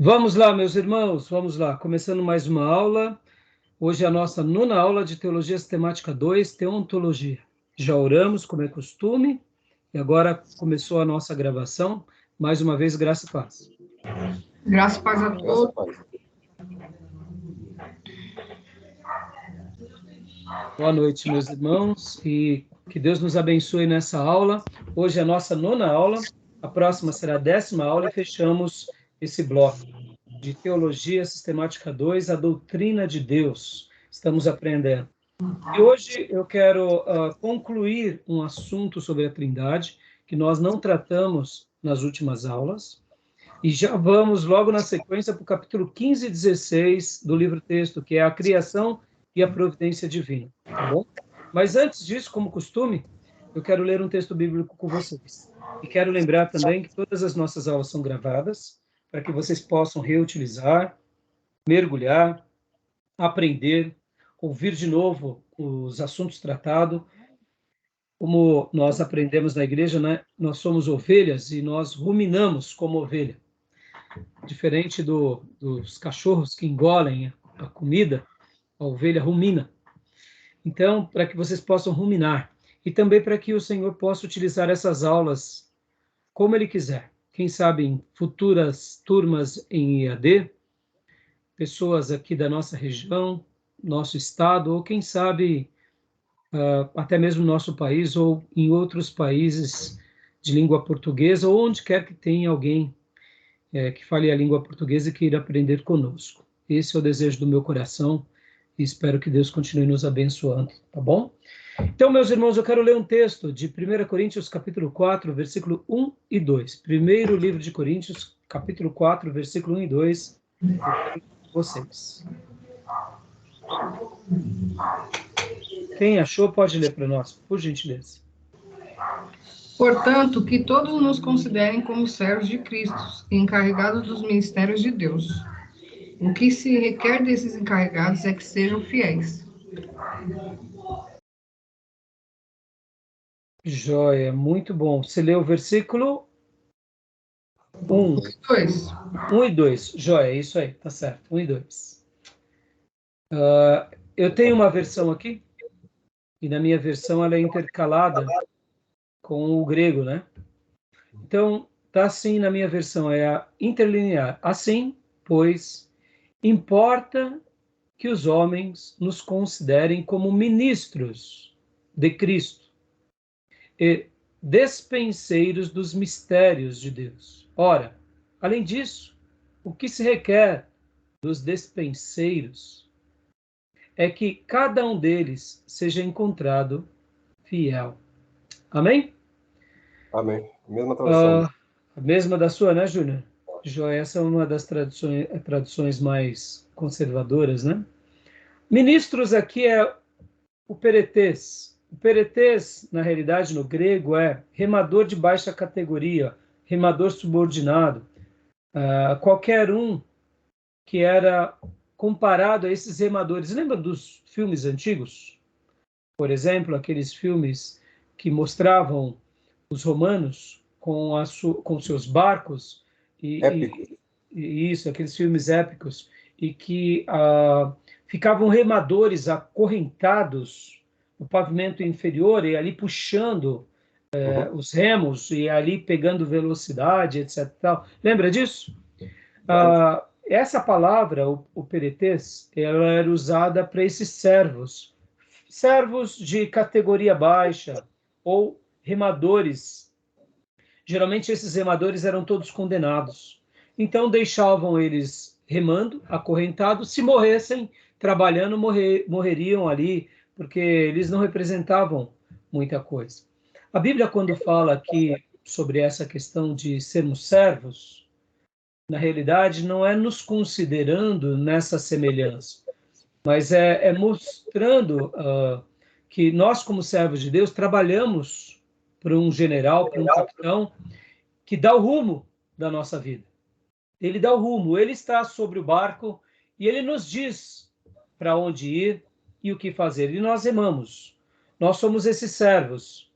Vamos lá, meus irmãos, vamos lá. Começando mais uma aula. Hoje é a nossa nona aula de Teologia Sistemática 2, Teontologia. Já oramos, como é costume, e agora começou a nossa gravação. Mais uma vez, graça e paz. Graça e paz a todos. Boa noite, meus irmãos, e que Deus nos abençoe nessa aula. Hoje é a nossa nona aula, a próxima será a 10ª aula e fechamos esse bloco de Teologia Sistemática 2, a doutrina de Deus. Estamos aprendendo. E hoje eu quero concluir um assunto sobre a Trindade, que nós não tratamos nas últimas aulas, e já vamos logo na sequência para o capítulo 15 e 16 do livro-texto, que é a criação e a providência divina, tá bom? Mas antes disso, como costume, eu quero ler um texto bíblico com vocês. E quero lembrar também que todas as nossas aulas são gravadas, para que vocês possam reutilizar, mergulhar, aprender, ouvir de novo os assuntos tratados. Como nós aprendemos na igreja, né? Nós somos ovelhas e nós ruminamos como ovelha. Diferente dos cachorros que engolem a comida, a ovelha rumina. Então, para que vocês possam ruminar. E também para que o Senhor possa utilizar essas aulas como Ele quiser. Quem sabe em futuras turmas em EAD, pessoas aqui da nossa região, nosso estado, ou quem sabe até mesmo no nosso país, ou em outros países de língua portuguesa, ou onde quer que tenha alguém que fale a língua portuguesa e queira aprender conosco. Esse é o desejo do meu coração e espero que Deus continue nos abençoando, tá bom? Então, meus irmãos, eu quero ler um texto de 1 Coríntios, capítulo 4, versículo 1 e 2. Primeiro livro de Coríntios, capítulo 4, versículo 1 e 2. Vocês. Quem achou, pode ler para nós, por gentileza. Portanto, que todos nos considerem como servos de Cristo, encarregados dos ministérios de Deus. O que se requer desses encarregados é que sejam fiéis. Joia, muito bom. Você leu o versículo 1. 2. 1 e 2. Joia, isso aí, tá certo. 1 e 2. Eu tenho uma versão aqui, e na minha versão ela é intercalada com o grego, né? Então, tá assim na minha versão, é a interlinear. Assim, pois, importa que os homens nos considerem como ministros de Cristo e despenseiros dos mistérios de Deus. Ora, além disso, o que se requer dos despenseiros é que cada um deles seja encontrado fiel. Amém? Amém. Mesma tradução. A mesma da sua, né, Júnior? Essa é uma das traduções mais conservadoras, né? Ministros aqui é o peretes. O peretes, na realidade, no grego, é remador de baixa categoria, remador subordinado. Qualquer um que era comparado a esses remadores. Lembra dos filmes antigos? Por exemplo, aqueles filmes que mostravam os romanos com seus barcos e isso, aqueles filmes épicos, e que ficavam remadores acorrentados no pavimento inferior e ali puxando os remos e ali pegando velocidade, etc. Tal. Lembra disso? Essa palavra, o peretes, ela era usada para esses servos de categoria baixa ou remadores. Geralmente esses remadores eram todos condenados. Então deixavam eles remando, acorrentados, se morressem trabalhando, morreriam ali, porque eles não representavam muita coisa. A Bíblia, quando fala aqui sobre essa questão de sermos servos, na realidade não é nos considerando nessa semelhança, mas é mostrando que nós, como servos de Deus, trabalhamos para um general, para um capitão, que dá o rumo da nossa vida. Ele dá o rumo, ele está sobre o barco e ele nos diz para onde ir e o que fazer. E nós remamos. Nós somos esses servos.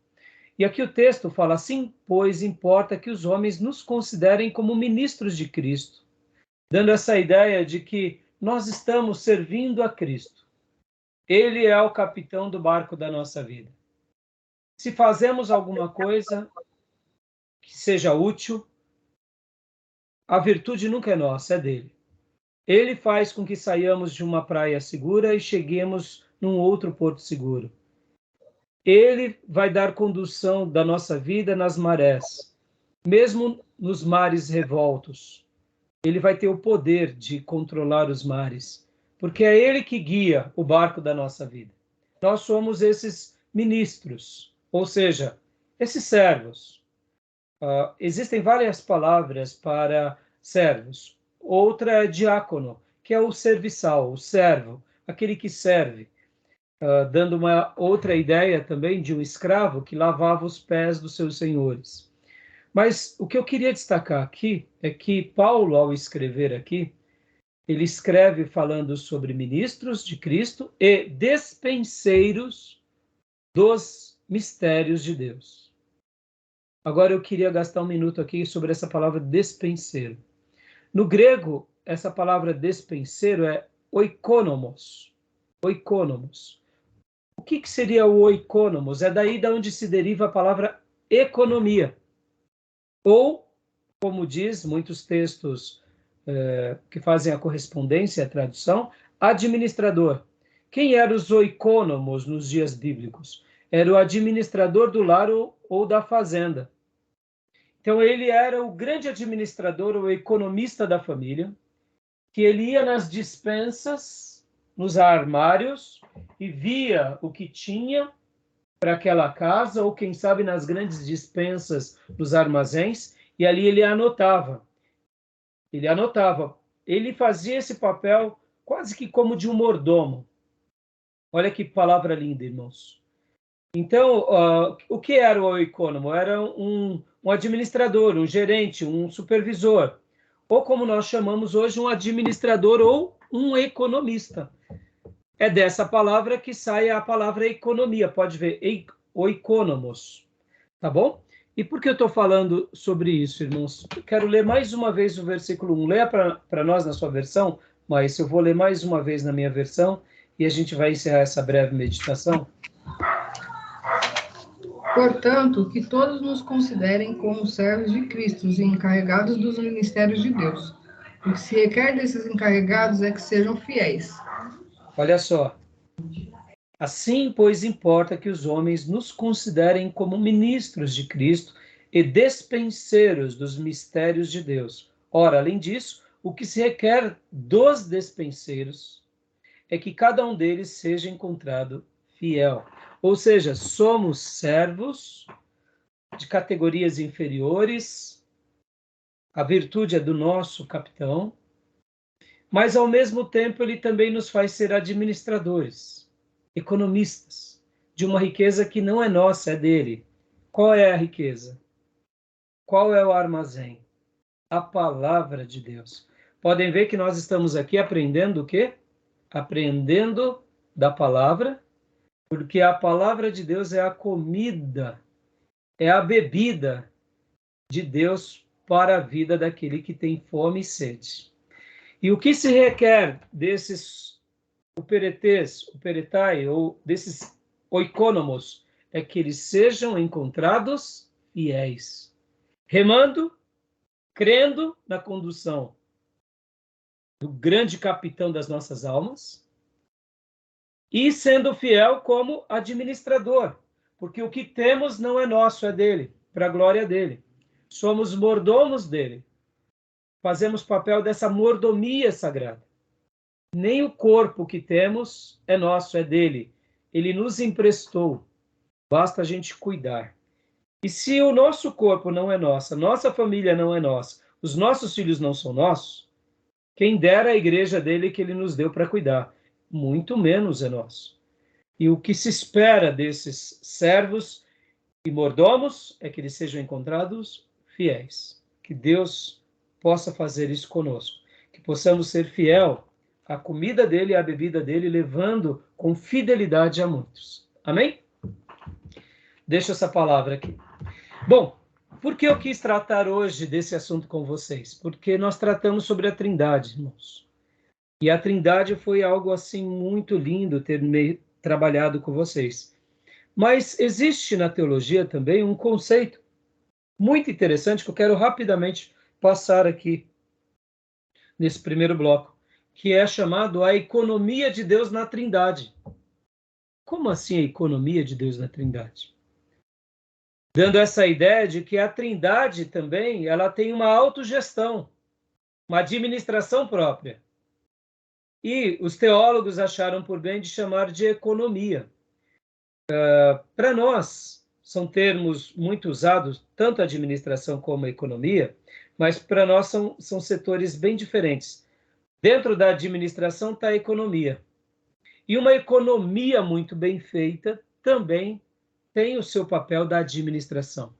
E aqui o texto fala assim, pois importa que os homens nos considerem como ministros de Cristo, dando essa ideia de que nós estamos servindo a Cristo. Ele é o capitão do barco da nossa vida. Se fazemos alguma coisa que seja útil, a virtude nunca é nossa, é dele. Ele faz com que saiamos de uma praia segura e cheguemos num outro porto seguro. Ele vai dar condução da nossa vida nas marés, mesmo nos mares revoltos. Ele vai ter o poder de controlar os mares, porque é ele que guia o barco da nossa vida. Nós somos esses ministros, ou seja, esses servos. Existem várias palavras para servos. Outra é diácono, que é o serviçal, o servo, aquele que serve. Dando uma outra ideia também de um escravo que lavava os pés dos seus senhores. Mas o que eu queria destacar aqui é que Paulo, ao escrever aqui, ele escreve falando sobre ministros de Cristo e despenseiros dos mistérios de Deus. Agora eu queria gastar um minuto aqui sobre essa palavra despenseiro. No grego, essa palavra despenseiro é oikonomos. Oikonomos. O que seria o oikonomos? É daí de onde se deriva a palavra economia. Ou, como diz muitos textos que fazem a correspondência, a tradução, administrador. Quem eram os oikônomos nos dias bíblicos? Era o administrador do lar ou da fazenda. Então, ele era o grande administrador, o economista da família, que ele ia nas despensas, nos armários, e via o que tinha para aquela casa, ou quem sabe nas grandes despensas dos armazéns, e ali ele anotava. Ele fazia esse papel quase que como de um mordomo. Olha que palavra linda, irmãos. Então, o que era o econômico? Era um administrador, um gerente, um supervisor, ou como nós chamamos hoje, um administrador ou um economista. É dessa palavra que sai a palavra economia, pode ver, oikonomos, tá bom? E por que eu estou falando sobre isso, irmãos? Eu quero ler mais uma vez o versículo 1. Leia para nós na sua versão, mas eu vou ler mais uma vez na minha versão e a gente vai encerrar essa breve meditação. Portanto, que todos nos considerem como servos de Cristo e encarregados dos ministérios de Deus. O que se requer desses encarregados é que sejam fiéis. Olha só. Assim, pois, importa que os homens nos considerem como ministros de Cristo e despenseiros dos mistérios de Deus. Ora, além disso, o que se requer dos despenseiros é que cada um deles seja encontrado fiel. Ou seja, somos servos de categorias inferiores, a virtude é do nosso capitão, mas ao mesmo tempo ele também nos faz ser administradores, economistas, de uma riqueza que não é nossa, é dele. Qual é a riqueza? Qual é o armazém? A palavra de Deus. Podem ver que nós estamos aqui aprendendo o quê? Aprendendo da palavra, porque a palavra de Deus é a comida, é a bebida de Deus para a vida daquele que tem fome e sede. E o que se requer desses uperetai, ou desses oikonomos, é que eles sejam encontrados fiéis, remando, crendo na condução do grande capitão das nossas almas, e sendo fiel como administrador, porque o que temos não é nosso, é dele, para a glória dele. Somos mordomos dele. Fazemos papel dessa mordomia sagrada. Nem o corpo que temos é nosso, é dele. Ele nos emprestou. Basta a gente cuidar. E se o nosso corpo não é nosso, nossa família não é nossa, os nossos filhos não são nossos, quem dera a igreja dele que ele nos deu para cuidar, muito menos é nosso. E o que se espera desses servos e mordomos é que eles sejam encontrados fiéis. Que Deus possa fazer isso conosco. Que possamos ser fiel à comida dele e à bebida dele, levando com fidelidade a muitos. Amém? Deixa essa palavra aqui. Bom, Por que eu quis tratar hoje desse assunto com vocês? Porque nós tratamos sobre a Trindade, irmãos. E a Trindade foi algo assim muito lindo ter trabalhado com vocês. Mas existe na teologia também um conceito muito interessante que eu quero rapidamente passar aqui nesse primeiro bloco, que é chamado a economia de Deus na Trindade. Como assim a economia de Deus na Trindade? Dando essa ideia de que a Trindade também ela tem uma autogestão, uma administração própria. E os teólogos acharam por bem de chamar de economia. Para nós, são termos muito usados, tanto a administração como a economia, mas para nós são setores bem diferentes. Dentro da administração está a economia. E uma economia muito bem feita também tem o seu papel da administração.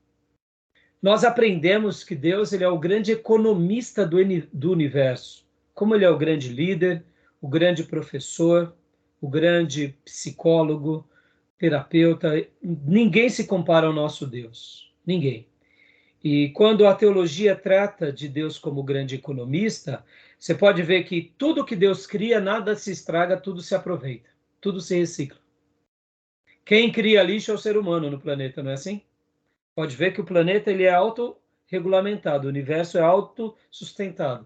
Nós aprendemos que Deus ele é o grande economista do universo, como ele é o grande líder, o grande professor, o grande psicólogo, terapeuta. Ninguém se compara ao nosso Deus, ninguém. E quando a teologia trata de Deus como grande economista, você pode ver que tudo que Deus cria, nada se estraga, tudo se aproveita, tudo se recicla. Quem cria lixo é o ser humano no planeta, não é assim? Pode ver que o planeta ele é autorregulamentado, o universo é autossustentado.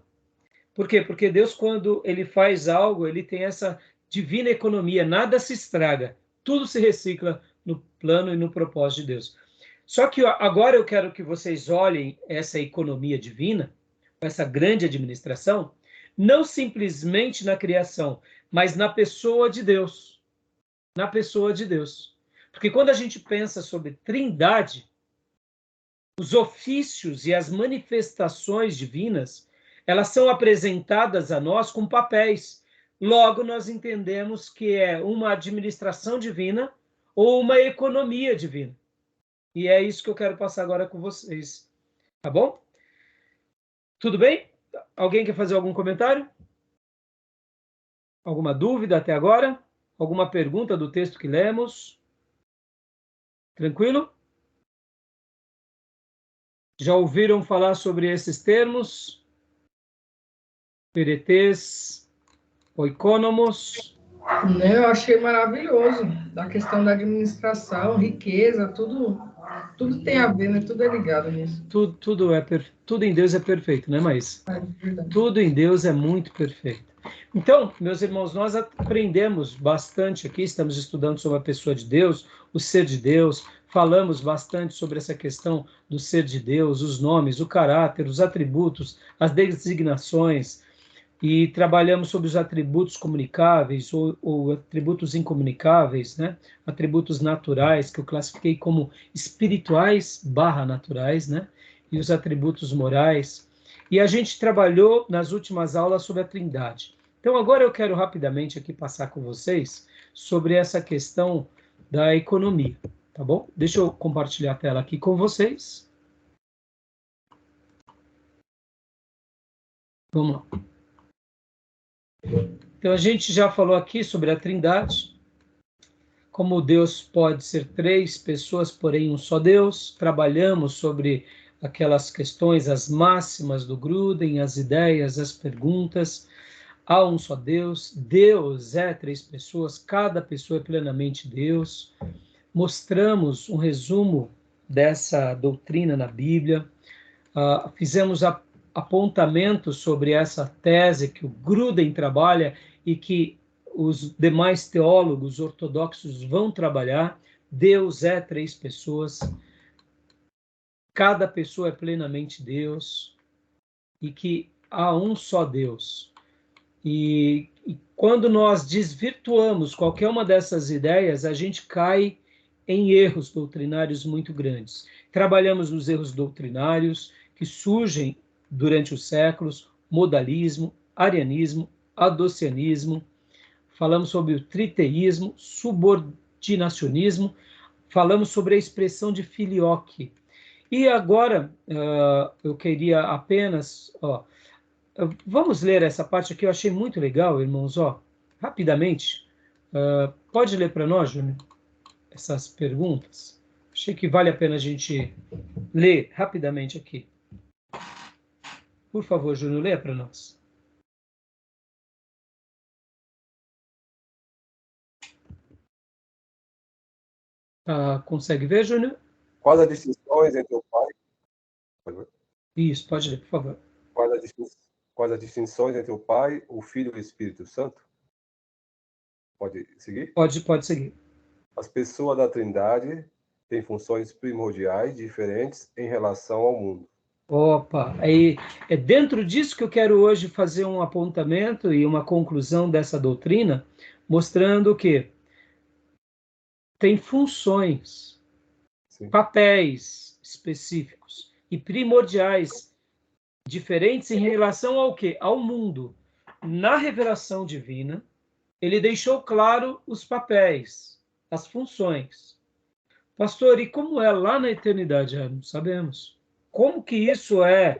Por quê? Porque Deus, quando ele faz algo, ele tem essa divina economia, nada se estraga, tudo se recicla no plano e no propósito de Deus. Só que agora eu quero que vocês olhem essa economia divina, essa grande administração, não simplesmente na criação, mas na pessoa de Deus. Na pessoa de Deus. Porque quando a gente pensa sobre Trindade, os ofícios e as manifestações divinas, elas são apresentadas a nós com papéis. Logo, nós entendemos que é uma administração divina ou uma economia divina. E é isso que eu quero passar agora com vocês. Tá bom? Tudo bem? Alguém quer fazer algum comentário? Alguma dúvida até agora? Alguma pergunta do texto que lemos? Tranquilo? Já ouviram falar sobre esses termos? Peretes, oikonomos. Eu achei maravilhoso, da questão da administração, riqueza, tudo tem a ver, né? Tudo é ligado nisso. Tudo em Deus é perfeito, né, Maísa? É verdade. Tudo em Deus é muito perfeito. Então, meus irmãos, nós aprendemos bastante aqui, estamos estudando sobre a pessoa de Deus, o ser de Deus, falamos bastante sobre essa questão do ser de Deus, os nomes, o caráter, os atributos, as designações, e trabalhamos sobre os atributos comunicáveis ou atributos incomunicáveis, né? Atributos naturais, que eu classifiquei como espirituais / naturais, né? E os atributos morais. E a gente trabalhou nas últimas aulas sobre a Trindade. Então, agora eu quero rapidamente aqui passar com vocês sobre essa questão da economia, tá bom? Deixa eu compartilhar a tela aqui com vocês. Vamos lá. Então, a gente já falou aqui sobre a Trindade, como Deus pode ser 3 pessoas, porém um só Deus. Trabalhamos sobre aquelas questões, as máximas do Gruden, as ideias, as perguntas. Há um só Deus, Deus é 3 pessoas, cada pessoa é plenamente Deus. Mostramos um resumo dessa doutrina na Bíblia, fizemos apontamentos sobre essa tese que o Gruden trabalha e que os demais teólogos ortodoxos vão trabalhar. Deus é 3 pessoas, cada pessoa é plenamente Deus e que há um só Deus. E quando nós desvirtuamos qualquer uma dessas ideias, a gente cai em erros doutrinários muito grandes. Trabalhamos nos erros doutrinários que surgem durante os séculos, modalismo, arianismo, adocianismo, falamos sobre o triteísmo, subordinacionismo, falamos sobre a expressão de filioque. E agora, eu queria apenas... vamos ler essa parte aqui, eu achei muito legal, irmãos, rapidamente. Pode ler para nós, Júnior, essas perguntas? Achei que vale a pena a gente ler rapidamente aqui. Por favor, Júnior, leia para nós. Consegue ver, Júnior? Quais as distinções entre o Pai? Isso, pode ler, por favor. Quais as distinções entre o Pai, o Filho e o Espírito Santo? Pode seguir? Pode seguir. As pessoas da Trindade têm funções primordiais diferentes em relação ao mundo. Opa, aí é dentro disso que eu quero hoje fazer um apontamento e uma conclusão dessa doutrina, mostrando que tem funções, Sim. papéis específicos e primordiais diferentes em relação ao quê? Ao mundo. Na revelação divina, ele deixou claro os papéis, as funções. Pastor, e como é lá na eternidade? Não sabemos. Como que isso é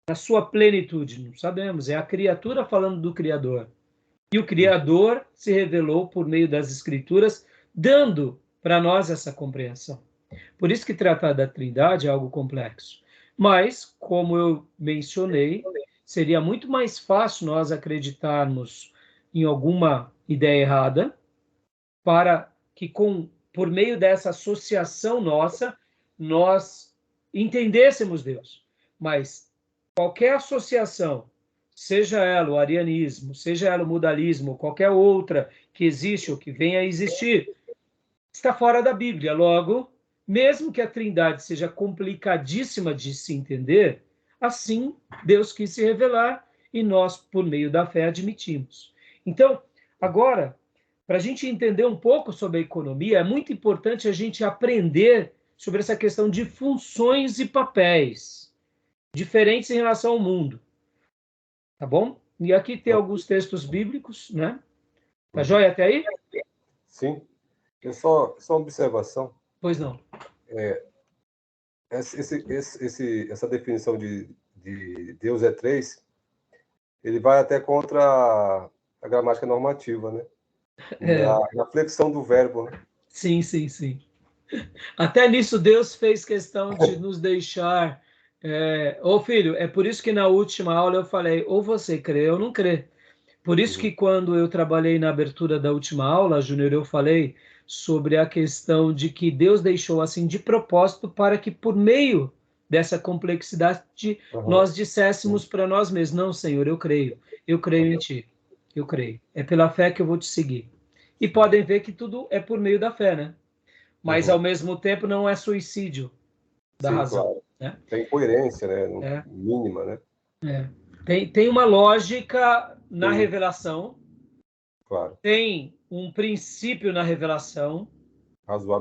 na sua plenitude? Não sabemos. É a criatura falando do Criador. E o Criador se revelou por meio das Escrituras, dando para nós essa compreensão. Por isso que tratar da Trindade é algo complexo. Mas, como eu mencionei, seria muito mais fácil nós acreditarmos em alguma ideia errada, para que, por meio dessa associação nossa, nós entendêssemos Deus. Mas qualquer associação, seja ela o arianismo, seja ela o modalismo, qualquer outra que existe ou que venha a existir, está fora da Bíblia. Logo, mesmo que a Trindade seja complicadíssima de se entender, assim Deus quis se revelar e nós, por meio da fé, admitimos. Então, agora, para a gente entender um pouco sobre a economia, é muito importante a gente aprender sobre essa questão de funções e papéis diferentes em relação ao mundo. Tá bom? E aqui tem alguns textos bíblicos, né? Tá joia até aí? Sim. É só uma observação. Pois não. Essa definição de Deus é três, ele vai até contra a gramática normativa, né? Na flexão do verbo, né? Sim. Até nisso Deus fez questão de nos deixar. Ô filho, é por isso que na última aula eu falei, ou você crê ou não crê. Por isso que quando eu trabalhei na abertura da última aula, Júnior, eu falei sobre a questão de que Deus deixou assim de propósito para que por meio dessa complexidade nós disséssemos para nós mesmos, não, Senhor, eu creio em ti, eu creio. É pela fé que eu vou te seguir. E podem ver que tudo é por meio da fé, né? Mas ao mesmo tempo não é suicídio da Sim, razão. claro. Né? Tem coerência, né? Mínima, né? Tem uma lógica na revelação, claro. Tem um princípio na revelação,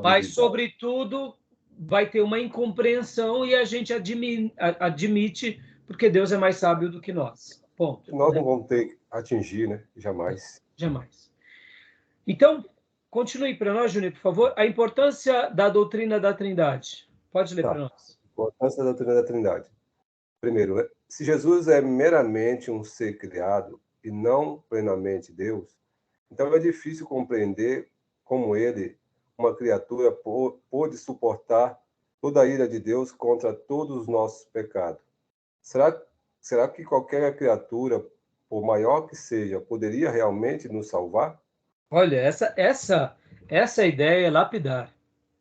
mas, sobretudo, vai ter uma incompreensão e a gente admite porque Deus é mais sábio do que nós. Ponto. Nós não vamos atingir, né? Jamais. Jamais. Então, continue para nós, Júnior, por favor. A importância da doutrina da Trindade. Pode ler para nós. Importância da doutrina da Trindade. Primeiro, né? Se Jesus é meramente um ser criado e não plenamente Deus, então é difícil compreender como ele, uma criatura, pôde suportar toda a ira de Deus contra todos os nossos pecados. Será que qualquer criatura, por maior que seja, poderia realmente nos salvar? Olha, essa ideia é lapidar.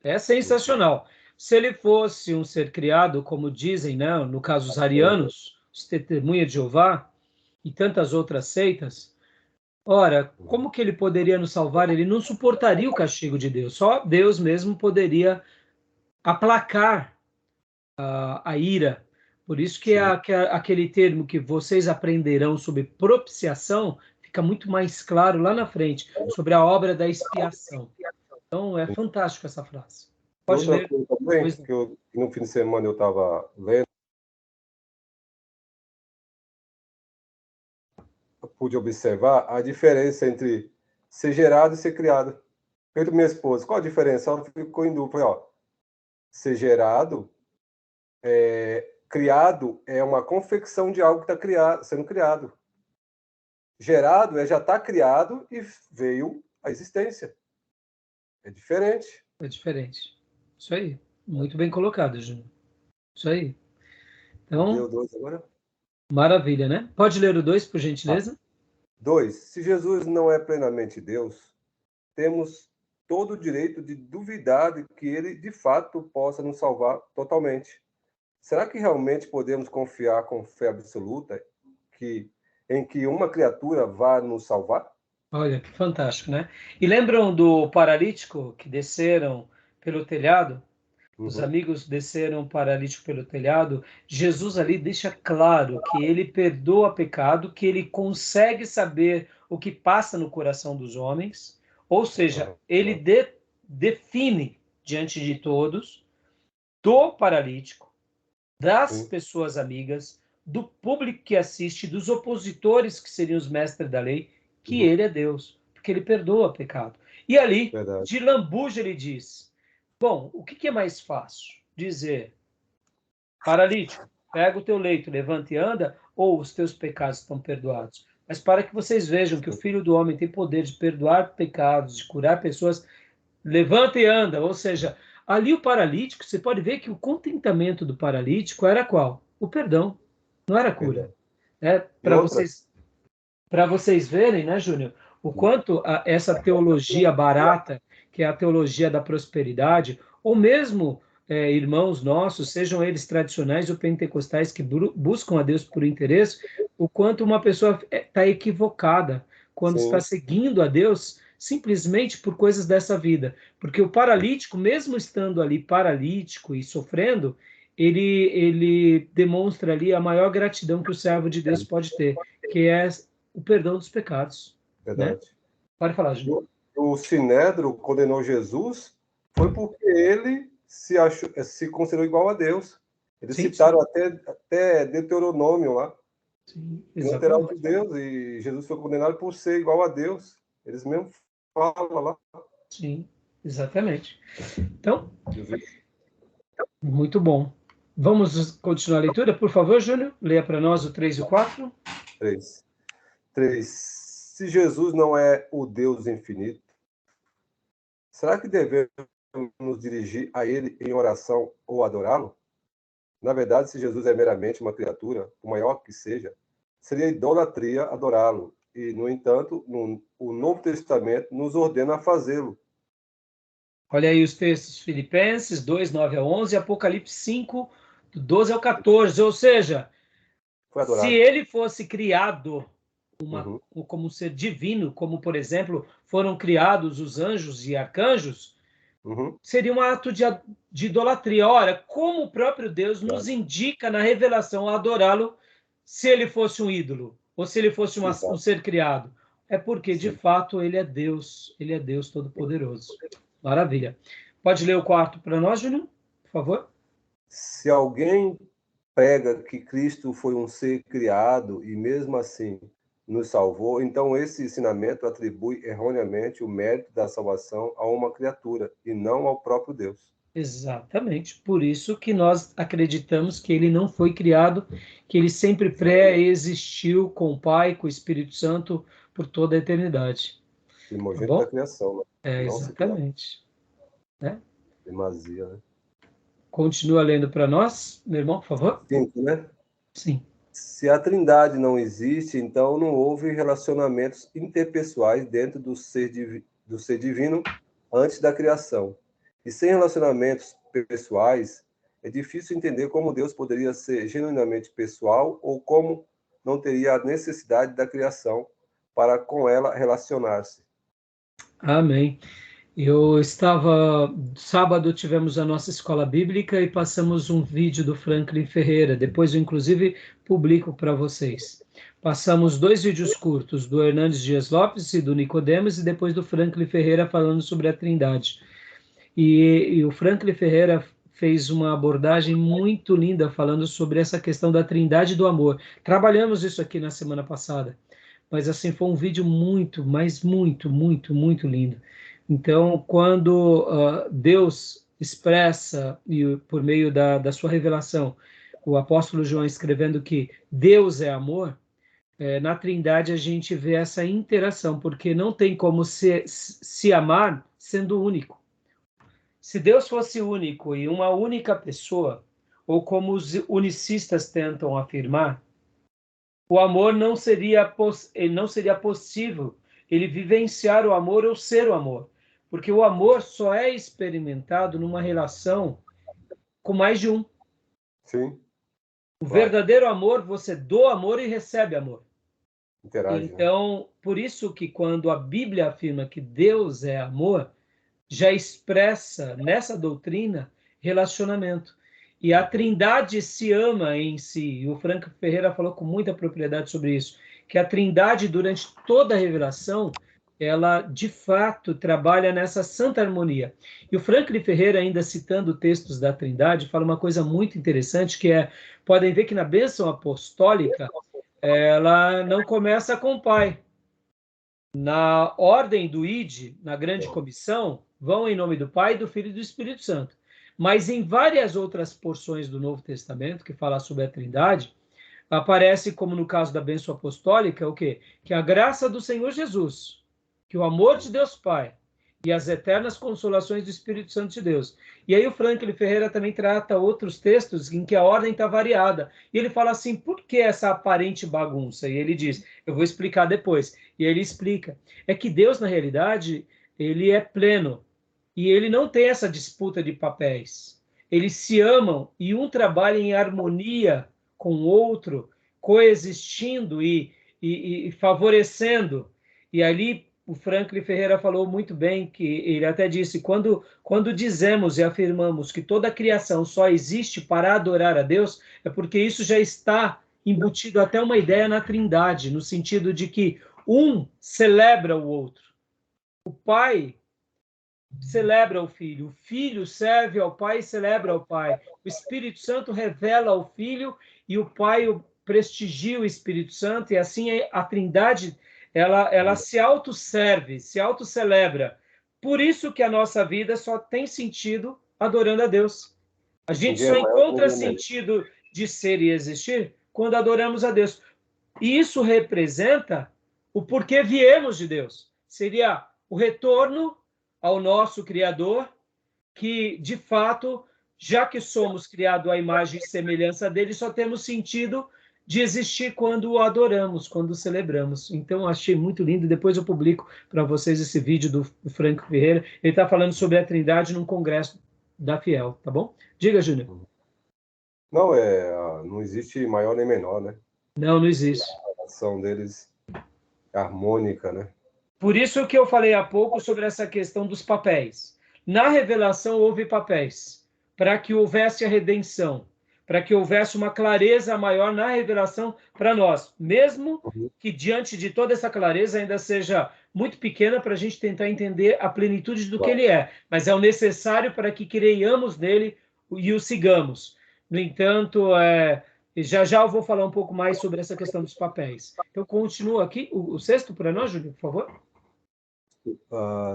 É sensacional. Se ele fosse um ser criado, como dizem, né, no caso os arianos, os testemunhas de Jeová e tantas outras seitas, ora, como que ele poderia nos salvar? Ele não suportaria o castigo de Deus. Só Deus mesmo poderia aplacar a ira. Por isso que aquele termo que vocês aprenderão sobre propiciação fica muito mais claro lá na frente, sobre a obra da expiação. Então, é fantástico essa frase. Pode Outra ler. coisa também, que no fim de semana eu estava lendo, eu pude observar a diferença entre ser gerado e ser criado. Pergunto minha esposa, qual a diferença? Ela ficou em dúvida. Falei, ser gerado, criado é uma confecção de algo que está sendo criado. Gerado já está criado e veio à existência. É diferente. É diferente. Isso aí. Muito bem colocado, Júnior. Isso aí. Então, Deu 2 agora? maravilha, né? Pode ler o 2, por gentileza? 2. Se Jesus não é plenamente Deus, temos todo o direito de duvidar de que ele, de fato, possa nos salvar totalmente. Será que realmente podemos confiar com fé absoluta em que uma criatura vá nos salvar? Olha, que fantástico, né? E lembram do paralítico que desceram pelo telhado? Os Uhum. amigos desceram paralítico pelo telhado. Jesus ali deixa claro que ele perdoa pecado, que ele consegue saber o que passa no coração dos homens, ou seja, ele define diante de todos, do paralítico, das Sim, pessoas amigas, do público que assiste, dos opositores que seriam os mestres da lei, que uhum. ele é Deus, porque ele perdoa pecado. E ali, Verdade. de lambuja, ele diz: bom, o que é mais fácil? Dizer, paralítico, pega o teu leito, levanta e anda, ou os teus pecados estão perdoados? Mas para que vocês vejam que o Filho do Homem tem poder de perdoar pecados, de curar pessoas, levanta e anda. Ou seja, ali o paralítico, você pode ver que o contentamento do paralítico era qual? O perdão, não era a cura. Verdade. É, E outra, para vocês verem, né, Júnior, o quanto essa teologia barata, que é a teologia da prosperidade, ou mesmo irmãos nossos, sejam eles tradicionais ou pentecostais, que buscam a Deus por interesse, o quanto uma pessoa está equivocada quando está sim, seguindo a Deus simplesmente por coisas dessa vida. Porque o paralítico, mesmo estando ali paralítico e sofrendo, ele demonstra ali a maior gratidão que o servo de Deus pode ter, que é o perdão dos pecados, né? verdade. Pode falar, Júnior. O Sinédrio condenou Jesus foi porque ele se considerou igual a Deus. Eles Sim, sim, citaram até Deuteronômio lá, sim, que não terá exatamente. outro Deus, e Jesus foi condenado por ser igual a Deus. Eles mesmo falam lá. Sim, exatamente. Então, Jesus. muito bom. Vamos continuar a leitura, por favor, Júnior. Leia para nós o 3 e o 4. 3. 3. Se Jesus não é o Deus infinito, será que devemos nos dirigir a ele em oração ou adorá-lo? Na verdade, se Jesus é meramente uma criatura, o maior que seja, seria idolatria adorá-lo. E, no entanto, o Novo Testamento nos ordena a fazê-lo. Olha aí os textos: Filipenses 2, 9 a 11, Apocalipse 5, do 12 ao 14. Ou seja, Foi se adorado. ele fosse criado Uhum. como um ser divino, como, por exemplo, foram criados os anjos e arcanjos, Uhum. seria um ato de idolatria. Ora, como o próprio Deus nos Claro. indica na revelação a adorá-lo se ele fosse um ídolo, ou se ele fosse um Exato. ser criado? É porque, de Sim. fato, ele é Deus Todo-Poderoso. Maravilha. Pode ler o quarto para nós, Júnior, por favor? Se alguém prega que Cristo foi um ser criado e mesmo assim nos salvou, então esse ensinamento atribui erroneamente o mérito da salvação a uma criatura e não ao próprio Deus. Exatamente. Por isso que nós acreditamos que ele não foi criado, que ele sempre pré-existiu com o Pai, com o Espírito Santo, por toda a eternidade. Tá Primogênito da bom? criação, né? É, Não se criar. exatamente. Né? Demasia, né? Continua lendo para nós, meu irmão, por favor? 5, né? Sim. Se a Trindade não existe, então não houve relacionamentos interpessoais dentro do ser divino antes da criação. E sem relacionamentos pessoais, é difícil entender como Deus poderia ser genuinamente pessoal ou como não teria a necessidade da criação para com ela relacionar-se. Amém. Sábado tivemos a nossa escola bíblica e passamos um vídeo do Franklin Ferreira. Depois eu, inclusive, publico para vocês. Passamos 2 vídeos curtos, do Hernandes Dias Lopes e do Nicodemos, e depois do Franklin Ferreira falando sobre a Trindade. E o Franklin Ferreira fez uma abordagem muito linda falando sobre essa questão da Trindade e do amor. Trabalhamos isso aqui na semana passada, mas assim foi um vídeo muito, mas muito, muito, muito lindo. Então, quando Deus expressa, e por meio da sua revelação, o apóstolo João escrevendo que Deus é amor, na Trindade a gente vê essa interação, porque não tem como se amar sendo único. Se Deus fosse único e uma única pessoa, ou como os unicistas tentam afirmar, o amor não seria possível ele vivenciar o amor ou ser o amor, porque o amor só é experimentado numa relação com mais de um. Sim. O verdadeiro amor, você doa amor e recebe amor. Interage, né? Então, por isso que quando a Bíblia afirma que Deus é amor, já expressa nessa doutrina relacionamento. E a Trindade se ama em si. E o Franco Ferreira falou com muita propriedade sobre isso, que a Trindade, durante toda a revelação, ela, de fato, trabalha nessa santa harmonia. E o Franklin Ferreira, ainda citando textos da Trindade, fala uma coisa muito interessante, que é, podem ver que na bênção apostólica, ela não começa com o Pai. Na ordem do ID, na grande comissão, vão em nome do Pai, do Filho e do Espírito Santo. Mas em várias outras porções do Novo Testamento, que fala sobre a Trindade, aparece, como no caso da bênção apostólica, o quê? Que a graça do Senhor Jesus, que o amor de Deus Pai e as eternas consolações do Espírito Santo de Deus. E aí o Franklin Ferreira também trata outros textos em que a ordem está variada. E ele fala assim, por que essa aparente bagunça? E ele diz, eu vou explicar depois. E ele explica, é que Deus, na realidade, ele é pleno. E ele não tem essa disputa de papéis. Eles se amam e um trabalha em harmonia com o outro, coexistindo e favorecendo. E ali o Franklin Ferreira falou muito bem, que ele até disse, quando dizemos e afirmamos que toda a criação só existe para adorar a Deus, é porque isso já está embutido até uma ideia na Trindade, no sentido de que um celebra o outro. O Pai celebra o Filho serve ao Pai e celebra ao Pai. O Espírito Santo revela ao Filho e o Pai prestigia o Espírito Santo, e assim a Trindade ela se autosserve, se autocelebra. Por isso que a nossa vida só tem sentido adorando a Deus. A gente só encontra sentido de ser e existir quando adoramos a Deus. E isso representa o porquê viemos de Deus. Seria o retorno ao nosso Criador, que, de fato, já que somos criados à imagem e semelhança dele, só temos sentido de existir quando o adoramos, quando o celebramos. Então, achei muito lindo. Depois eu publico para vocês esse vídeo do Franco Ferreira. Ele está falando sobre a Trindade num congresso da Fiel, tá bom? Diga, Júnior. Não, não existe maior nem menor, né? Não existe. A relação deles é harmônica, né? Por isso que eu falei há pouco sobre essa questão dos papéis. Na revelação houve papéis, para que houvesse a redenção, para que houvesse uma clareza maior na revelação para nós, mesmo que diante de toda essa clareza ainda seja muito pequena para a gente tentar entender a plenitude do que ele é, mas é o necessário para que creiamos nele e o sigamos. No entanto, já eu vou falar um pouco mais sobre essa questão dos papéis. Então, continua aqui o sexto para nós, Júlio, por favor.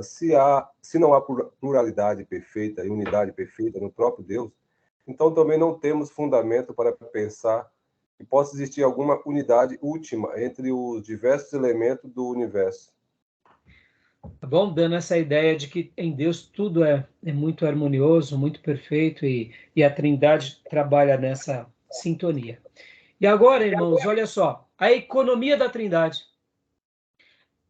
Se não há pluralidade perfeita e unidade perfeita no próprio Deus, então também não temos fundamento para pensar que possa existir alguma unidade última entre os diversos elementos do universo. Tá bom? Dando essa ideia de que em Deus tudo é muito harmonioso, muito perfeito, e a Trindade trabalha nessa sintonia. E agora, irmãos, olha só, a economia da Trindade.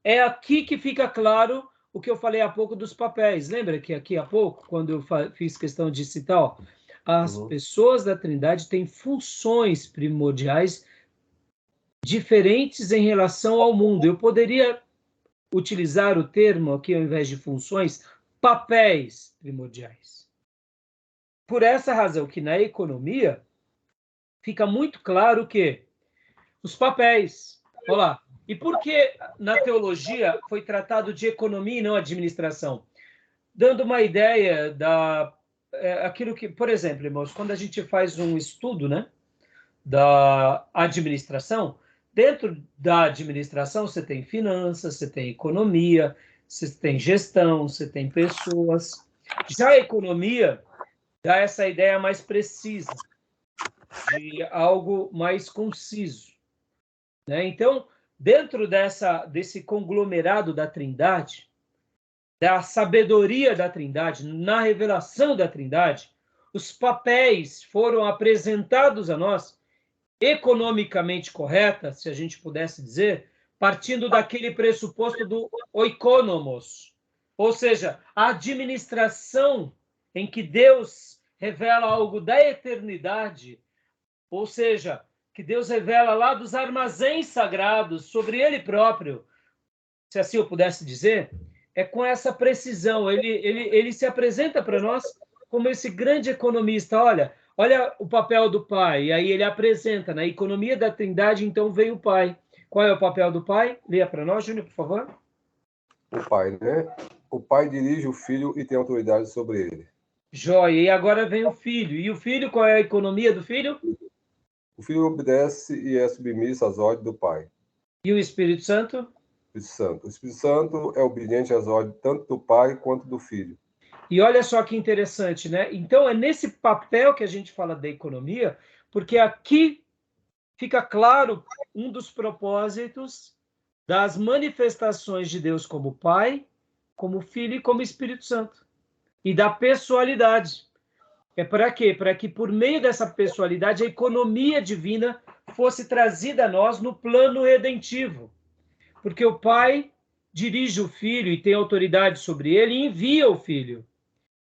É aqui que fica claro o que eu falei há pouco dos papéis. Lembra que aqui há pouco, quando eu fiz questão de citar, as pessoas da Trindade têm funções primordiais diferentes em relação ao mundo. Eu poderia utilizar o termo aqui, ao invés de funções, papéis primordiais. Por essa razão que na economia fica muito claro que os papéis, olha lá, e por que na teologia foi tratado de economia e não administração? Dando uma ideia aquilo que, por exemplo, irmãos, quando a gente faz um estudo, né, da administração, dentro da administração você tem finanças, você tem economia, você tem gestão, você tem pessoas. Já a economia dá essa ideia mais precisa, de algo mais conciso, né? Então, dentro desse conglomerado da Trindade, da sabedoria da Trindade, na revelação da Trindade, os papéis foram apresentados a nós economicamente correta, se a gente pudesse dizer, partindo daquele pressuposto do oikonomos, ou seja, a administração em que Deus revela algo da eternidade, ou seja, que Deus revela lá dos armazéns sagrados sobre Ele próprio, se assim eu pudesse dizer, é com essa precisão. Ele se apresenta para nós como esse grande economista. Olha o papel do Pai, e aí ele apresenta, na economia da Trindade, então vem o Pai. Qual é o papel do Pai? Leia para nós, Júnior, por favor. O Pai, né? O Pai dirige o Filho e tem autoridade sobre ele. Joia. E agora vem o Filho. E o Filho, qual é a economia do Filho? O Filho obedece e é submisso às ordens do Pai. E o Espírito Santo? O Espírito Santo é obediente às ordens tanto do Pai quanto do Filho. E olha só que interessante, né? Então, é nesse papel que a gente fala da economia, porque aqui fica claro um dos propósitos das manifestações de Deus como Pai, como Filho e como Espírito Santo. E da pessoalidade. É para quê? Para que, por meio dessa pessoalidade, a economia divina fosse trazida a nós no plano redentivo. Porque o Pai dirige o Filho e tem autoridade sobre ele e envia o Filho.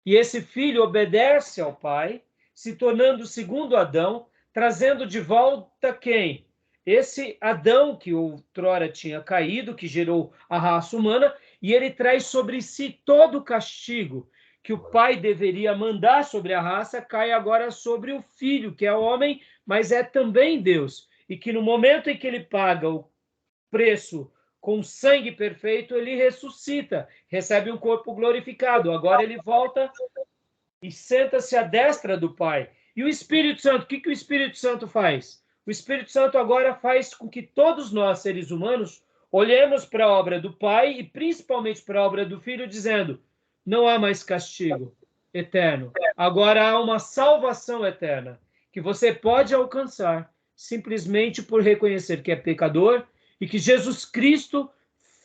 E esse Filho obedece ao Pai, se tornando o segundo Adão, trazendo de volta quem? Esse Adão que outrora tinha caído, que gerou a raça humana, e ele traz sobre si todo o castigo que o Pai deveria mandar sobre a raça, cai agora sobre o Filho, que é o homem, mas é também Deus. E que no momento em que ele paga o preço com sangue perfeito, ele ressuscita, recebe um corpo glorificado. Agora ele volta e senta-se à destra do Pai. E o Espírito Santo, o que o Espírito Santo faz? O Espírito Santo agora faz com que todos nós, seres humanos, olhemos para a obra do Pai e principalmente para a obra do Filho, dizendo: não há mais castigo eterno. Agora há uma salvação eterna que você pode alcançar simplesmente por reconhecer que é pecador e que Jesus Cristo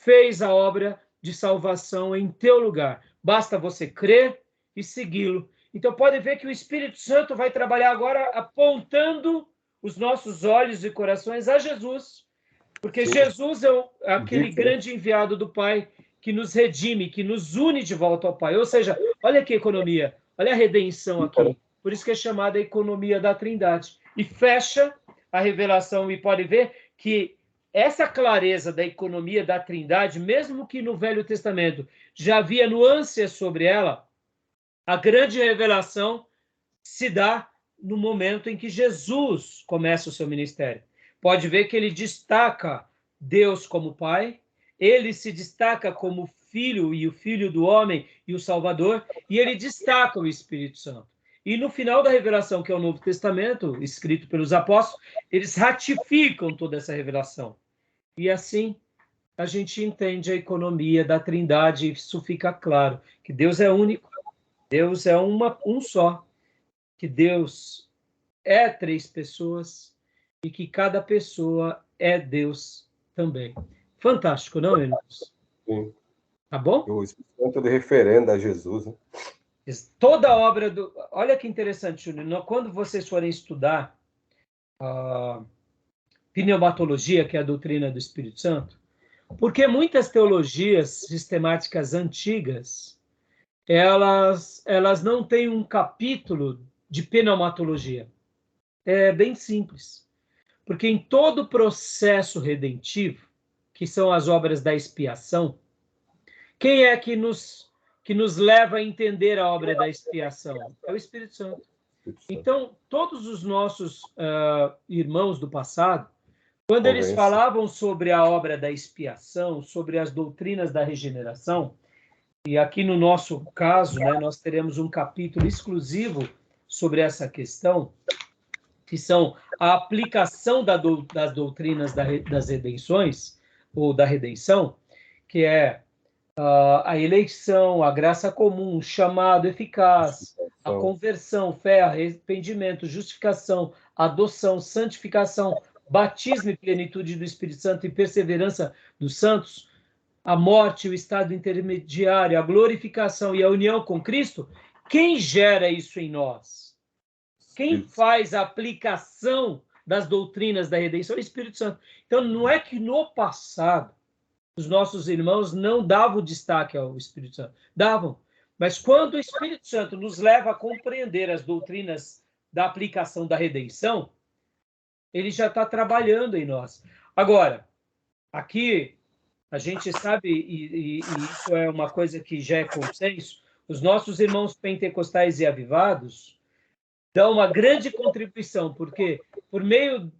fez a obra de salvação em teu lugar. Basta você crer e segui-lo. Então pode ver que o Espírito Santo vai trabalhar agora apontando os nossos olhos e corações a Jesus, porque Jesus é aquele grande enviado do Pai que nos redime, que nos une de volta ao Pai. Ou seja, olha que economia, olha a redenção aqui. Por isso que é chamada economia da Trindade. E fecha a revelação, e pode ver que essa clareza da economia da Trindade, mesmo que no Velho Testamento já havia nuances sobre ela, a grande revelação se dá no momento em que Jesus começa o seu ministério. Pode ver que ele destaca Deus como Pai, ele se destaca como Filho e o Filho do homem e o Salvador, e ele destaca o Espírito Santo. E no final da revelação, que é o Novo Testamento, escrito pelos apóstolos, eles ratificam toda essa revelação. E assim a gente entende a economia da Trindade, e isso fica claro, que Deus é único, Deus é um só, que Deus é 3 pessoas e que cada pessoa é Deus também. Fantástico, não, Enos? Sim. Tá bom? O Espírito Santo ele referenda a Jesus, né? Toda a obra do... Olha que interessante, Júnior. Quando vocês forem estudar a pneumatologia, que é a doutrina do Espírito Santo, porque muitas teologias sistemáticas antigas, elas não têm um capítulo de pneumatologia. É bem simples. Porque em todo o processo redentivo, que são as obras da expiação, quem é que nos leva a entender a obra da expiação? É o Espírito Santo. Então, todos os nossos irmãos do passado, quando eles falavam sobre a obra da expiação, sobre as doutrinas da regeneração, e aqui no nosso caso, né, nós teremos um capítulo exclusivo sobre essa questão, que são a aplicação das doutrinas das redenções, ou da redenção, que é a eleição, a graça comum, o chamado eficaz, a conversão, fé, arrependimento, justificação, adoção, santificação, batismo e plenitude do Espírito Santo e perseverança dos santos. a morte, o estado intermediário, a glorificação e a união com Cristo, quem gera isso em nós? Quem faz a aplicação das doutrinas da redenção é o Espírito Santo. Então, não é que no passado os nossos irmãos não davam destaque ao Espírito Santo. Davam. Mas quando o Espírito Santo nos leva a compreender as doutrinas da aplicação da redenção, ele já está trabalhando em nós. Agora, aqui, a gente sabe, e isso é uma coisa que já é consenso, os nossos irmãos pentecostais e avivados dão uma grande contribuição, porque por meio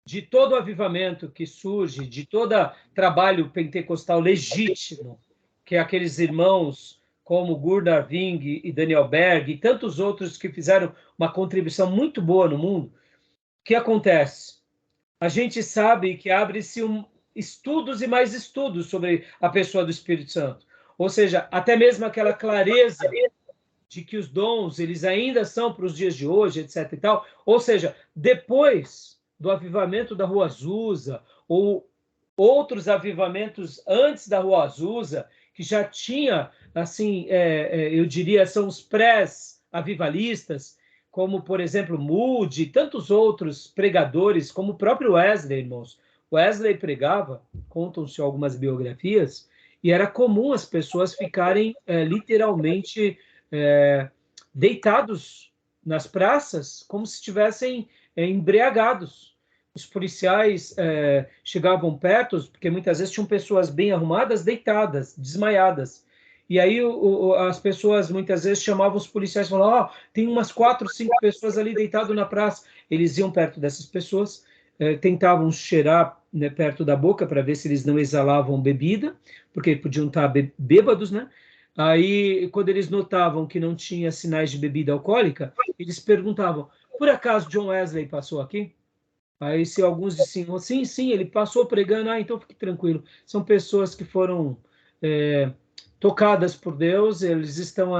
de todo o avivamento que surge, de todo trabalho pentecostal legítimo, que é aqueles irmãos como Gurdar Ving e Daniel Berg e tantos outros que fizeram uma contribuição muito boa no mundo, o que acontece? A gente sabe que abre-se estudos e mais estudos sobre a pessoa do Espírito Santo. Ou seja, até mesmo aquela clareza de que os dons, eles ainda são para os dias de hoje, etc. e tal. Ou seja, depois do avivamento da Rua Azusa, ou outros avivamentos antes da Rua Azusa, que já tinha, assim, eu diria, são os pré-avivalistas, como, por exemplo, Moody, e tantos outros pregadores, como o próprio Wesley, irmãos. Wesley pregava, contam-se algumas biografias, e era comum as pessoas ficarem literalmente deitados nas praças, como se estivessem embriagados. Os policiais chegavam perto, porque muitas vezes tinham pessoas bem arrumadas, deitadas, desmaiadas. E aí as pessoas muitas vezes chamavam os policiais e falavam, tem umas 4, 5 pessoas ali deitadas na praça. Eles iam perto dessas pessoas, tentavam cheirar, né, perto da boca para ver se eles não exalavam bebida, porque podiam estar bêbados, né? Aí, quando eles notavam que não tinha sinais de bebida alcoólica, eles perguntavam, por acaso John Wesley passou aqui? Aí, se alguns diziam, sim, ele passou pregando, então fique tranquilo. São pessoas que foram tocadas por Deus, eles estão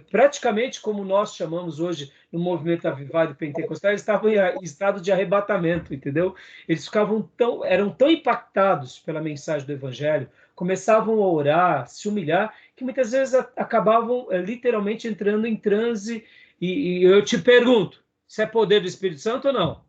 praticamente como nós chamamos hoje no movimento avivado pentecostal, eles estavam em estado de arrebatamento, entendeu? Eles eram tão impactados pela mensagem do evangelho, começavam a orar, se humilhar, que muitas vezes acabavam literalmente entrando em transe, e eu te pergunto, se é poder do Espírito Santo ou não?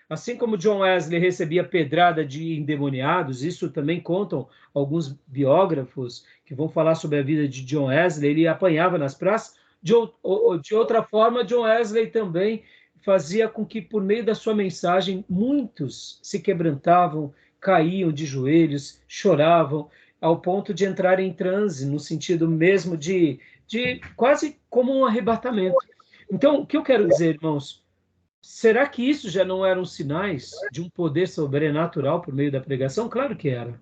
Assim como John Wesley recebia pedrada de endemoniados, isso também contam alguns biógrafos que vão falar sobre a vida de John Wesley, ele apanhava nas praças. De outra forma, John Wesley também fazia com que, por meio da sua mensagem, muitos se quebrantavam, caíam de joelhos, choravam, ao ponto de entrar em transe, no sentido mesmo de quase como um arrebatamento. Então, o que eu quero dizer, irmãos, será que isso já não eram sinais de um poder sobrenatural por meio da pregação? Claro que era.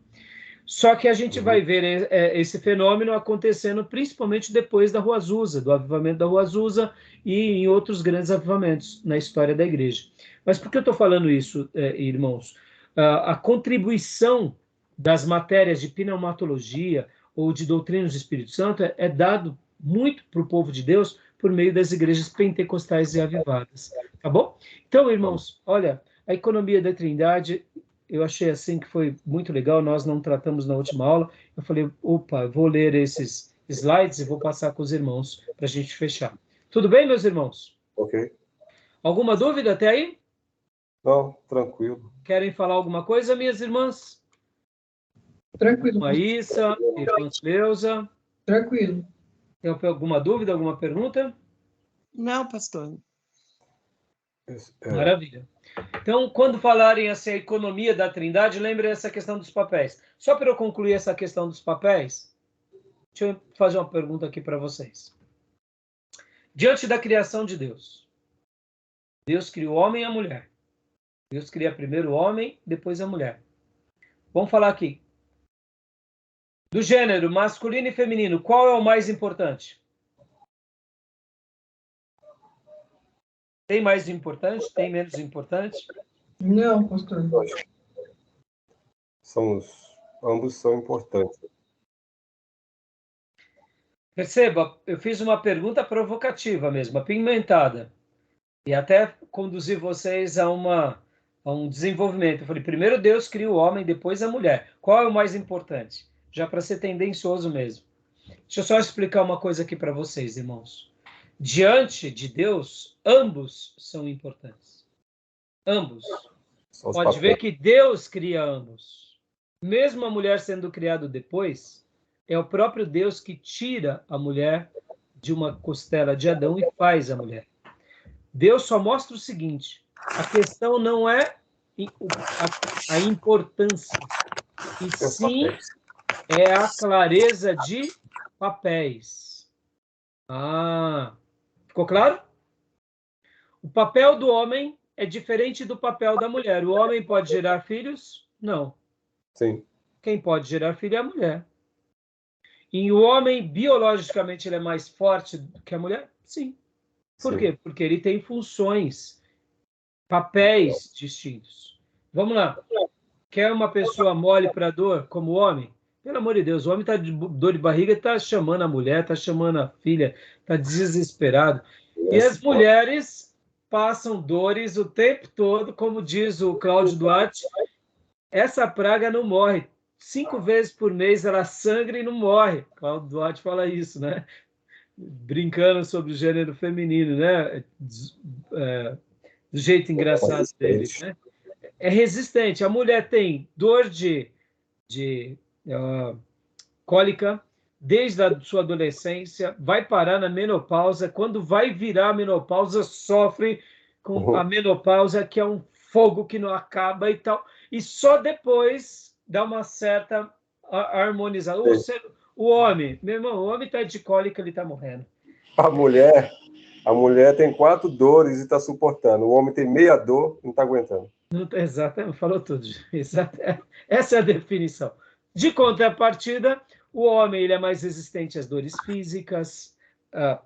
Só que a gente vai ver esse fenômeno acontecendo principalmente depois da Rua Azusa, do avivamento da Rua Azusa e em outros grandes avivamentos na história da igreja. Mas por que eu estou falando isso, irmãos? A contribuição das matérias de pneumatologia ou de doutrinas do Espírito Santo é dado muito para o povo de Deus por meio das igrejas pentecostais e avivadas, tá bom? Então, irmãos, olha, a economia da Trindade, eu achei assim que foi muito legal, nós não tratamos na última aula, eu falei, opa, vou ler esses slides e vou passar com os irmãos para a gente fechar. Tudo bem, meus irmãos? Ok. Alguma dúvida até aí? Não, tranquilo. Querem falar alguma coisa, minhas irmãs? Tranquilo. Maísa, irmã Cleusa. Tranquilo. Tem alguma dúvida, alguma pergunta? Não, pastor. Maravilha. Então, quando falarem assim, a economia da Trindade, lembrem essa questão dos papéis. Só para eu concluir essa questão dos papéis, deixa eu fazer uma pergunta aqui para vocês. Diante da criação de Deus, Deus criou o homem e a mulher. Deus cria primeiro o homem, depois a mulher. Vamos falar aqui. Do gênero masculino e feminino, qual é o mais importante? Tem mais importante? Tem menos importante? Não, pastor. Ambos são importantes. Perceba, eu fiz uma pergunta provocativa mesmo, apimentada. E até conduzir vocês a um desenvolvimento. Eu falei, primeiro Deus cria o homem, depois a mulher. Qual é o mais importante? já para ser tendencioso mesmo. Deixa eu só explicar uma coisa aqui para vocês, irmãos. Diante de Deus, ambos são importantes. Ambos. Pode ver que Deus cria ambos. Mesmo a mulher sendo criada depois, é o próprio Deus que tira a mulher de uma costela de Adão e faz a mulher. Deus só mostra o seguinte: a questão não é a importância, e sim é a clareza de papéis. Ficou claro? O papel do homem é diferente do papel da mulher. O homem pode gerar filhos? Não. Sim. Quem pode gerar filho é a mulher. E o homem, biologicamente, ele é mais forte do que a mulher? Sim. Por quê? Porque ele tem funções, papéis distintos. Vamos lá. Quer uma pessoa mole para dor, como o homem? Pelo amor de Deus, o homem está de dor de barriga, está chamando a mulher, está chamando a filha, está desesperado. E as mulheres passam dores o tempo todo, como diz o Cláudio Duarte, essa praga não morre. 5 vezes por mês ela sangra e não morre. Cláudio Duarte fala isso, né? Brincando sobre o gênero feminino, né? Do jeito engraçado dele, né? É resistente. A mulher tem dor de cólica desde a sua adolescência, vai parar na menopausa. Quando vai virar a menopausa, sofre com a menopausa, que é um fogo que não acaba e tal. E só depois dá uma certa harmonizada. O homem, meu irmão, o homem está de cólica, ele está morrendo. A mulher tem 4 dores e está suportando. O homem tem meia dor e não está aguentando. Exatamente, falou tudo. Essa é a definição. De contrapartida, o homem ele é mais resistente às dores físicas,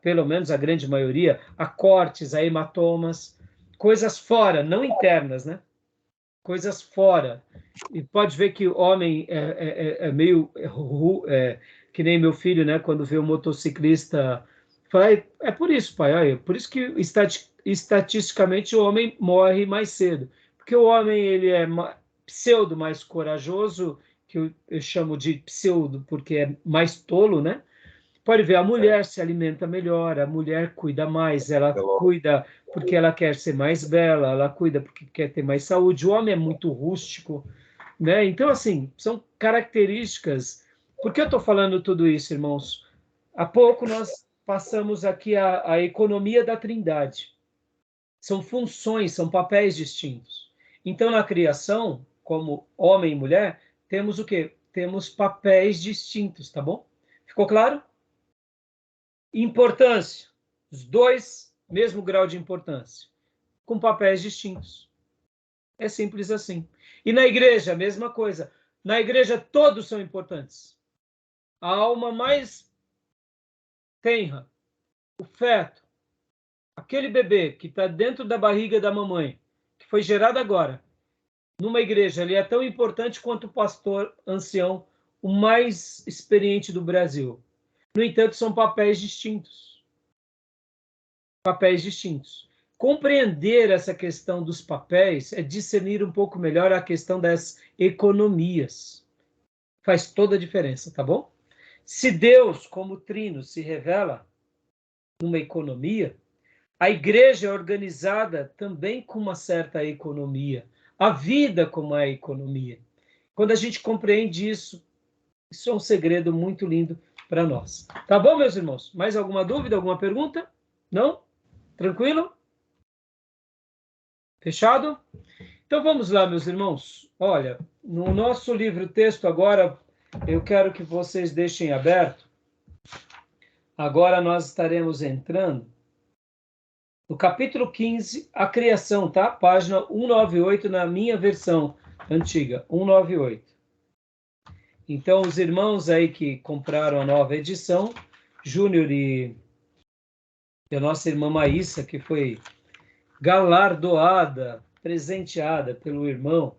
pelo menos a grande maioria, a cortes, a hematomas, coisas fora, não internas, né? Coisas fora. E pode ver que o homem é meio que nem meu filho, né? Quando vê um motociclista, fala, é por isso, pai, olha, por isso que estatisticamente o homem morre mais cedo. Porque o homem ele é pseudo mais corajoso, que eu chamo de pseudo porque é mais tolo, né? Pode ver, a mulher se alimenta melhor, a mulher cuida mais, ela cuida porque ela quer ser mais bela, ela cuida porque quer ter mais saúde. O homem é muito rústico, né? Então, assim, são características. Por que eu estou falando tudo isso, irmãos? Há pouco nós passamos aqui a economia da Trindade. São funções, são papéis distintos. Então, na criação, como homem e mulher, temos o quê? Temos papéis distintos, tá bom? Ficou claro? Importância. Os dois, mesmo grau de importância, com papéis distintos. É simples assim. E na igreja, a mesma coisa. Na igreja, todos são importantes. A alma mais tenra, o feto, aquele bebê que está dentro da barriga da mamãe, que foi gerado agora, numa igreja, ele é tão importante quanto o pastor ancião, o mais experiente do Brasil. No entanto, são papéis distintos. Papéis distintos. Compreender essa questão dos papéis é discernir um pouco melhor a questão das economias. Faz toda a diferença, tá bom? Se Deus, como trino, se revela numa economia, a igreja é organizada também com uma certa economia. A vida como a economia. Quando a gente compreende isso, isso é um segredo muito lindo para nós. Tá bom, meus irmãos? Mais alguma dúvida, alguma pergunta? Não? Tranquilo? Fechado? Então vamos lá, meus irmãos. Olha, no nosso livro texto agora, eu quero que vocês deixem aberto. Agora nós estaremos entrando no capítulo 15, a criação, tá? Página 198 na minha versão antiga, 198. Então, os irmãos aí que compraram a nova edição, Júnior e a nossa irmã Maísa, que foi galardoada, presenteada pelo irmão.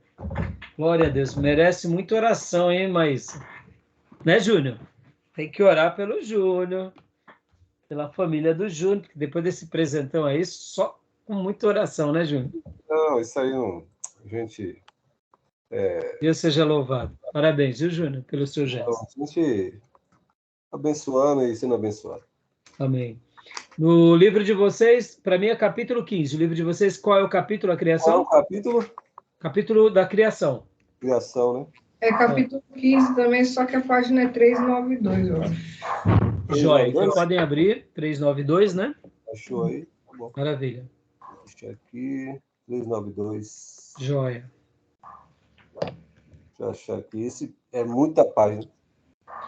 Glória a Deus, merece muita oração, hein, Maísa? Né, Júnior? Tem que orar pelo Júnior, pela família do Júnior, porque depois desse presentão aí, só com muita oração, né, Júnior? Não, isso aí não. Gente, Deus seja louvado. Parabéns, viu, Júnior, pelo seu gesto. Então, a gente abençoando e sendo abençoado. Amém. No livro de vocês, para mim é capítulo 15. O livro de vocês, qual é o capítulo? A Qual é criação? o capítulo? Capítulo da criação. Criação, né? É capítulo 15 também, só que a página é 392, eu acho. Joia. Então 392? podem abrir. 392, né? Achou aí? Tá bom. Maravilha. Deixa aqui. 392. Joia. Deixa eu achar aqui. Esse é muita página.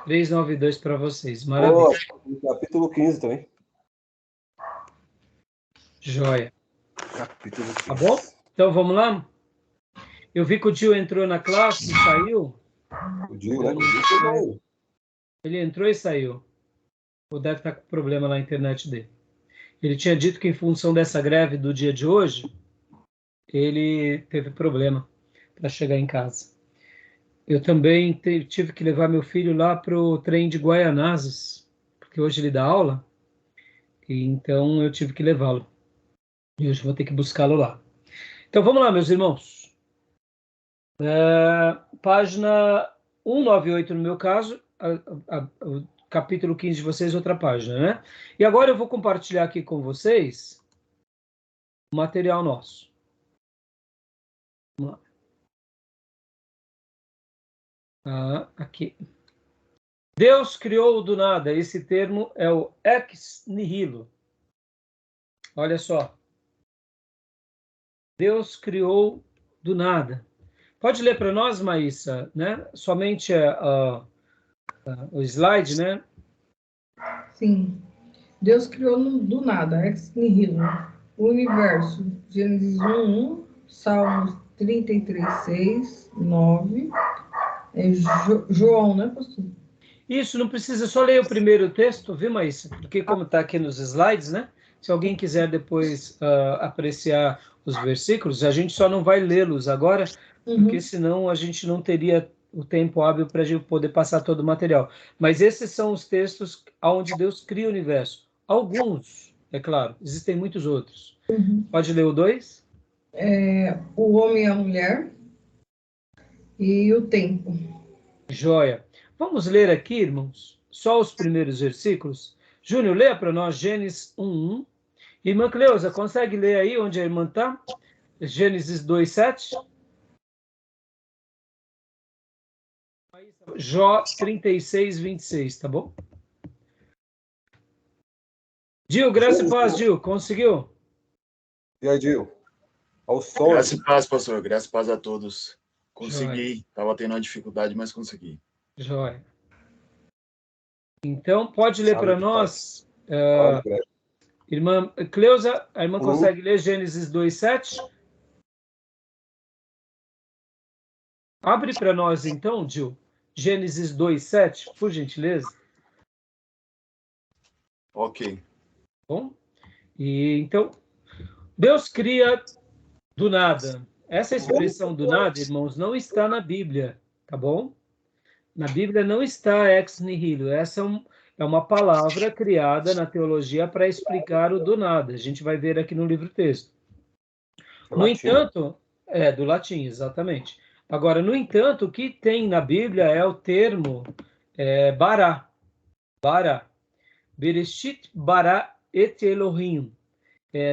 392 para vocês. Maravilha. Capítulo 15 também. Joia. Capítulo 15. Tá bom? Então vamos lá? Eu vi que o tio entrou na classe e saiu. O Dio, né? O Dio foi bom. Ele entrou e saiu. Ou deve estar com problema na internet dele. Ele tinha dito que em função dessa greve do dia de hoje, ele teve problema para chegar em casa. Eu também tive que levar meu filho lá para o trem de Guaianazes, porque hoje ele dá aula, e então eu tive que levá-lo. E hoje vou ter que buscá-lo lá. Então vamos lá, meus irmãos. Página 198 no meu caso, o capítulo 15 de vocês, outra página, né? E agora eu vou compartilhar aqui com vocês o material nosso. Vamos lá. Aqui. Deus criou do nada. Esse termo é o ex nihilo. Olha só. Deus criou do nada. Pode ler para nós, Maísa, né? Somente o slide, né? Sim. Deus criou do nada, ex nihilo, o universo. Gênesis 1:1, Salmos 33:6, 9. É João, né, pastor? Isso, não precisa só ler o primeiro texto, viu, Maísa? Porque como está aqui nos slides, né? Se alguém quiser depois apreciar os versículos, a gente só não vai lê-los agora, porque senão a gente não teria o tempo hábil para a gente poder passar todo o material. Mas esses são os textos onde Deus cria o universo. Alguns, é claro, existem muitos outros. Pode ler o 2? O homem e a mulher e o tempo. Joia. Vamos ler aqui, irmãos, só os primeiros versículos. Júnior, leia para nós Gênesis 1:1. Irmã Cleusa, consegue ler aí onde a irmã está? Gênesis 2:7. Jó 36:26, tá bom? Gil, graça e paz, Gil. Conseguiu? E aí, Dio? Ao som. Graça e paz, pastor. Graça e paz a todos. Consegui. Estava tendo uma dificuldade, mas consegui. Joia. Então, pode ler para nós, irmã Cleusa, a irmã consegue ler Gênesis 2:7? Abre para nós, então, Gil, Gênesis 2:7, por gentileza. Ok. Bom? E, então, Deus cria do nada. Essa expressão do nada, irmãos, não está na Bíblia, tá bom? Na Bíblia não está ex nihilo. Essa é uma palavra criada na teologia para explicar o do nada. A gente vai ver aqui no livro-texto. No entanto, do latim, exatamente. Agora, no entanto, o que tem na Bíblia é o termo bara. Bara. Bereshit bara et Elohim.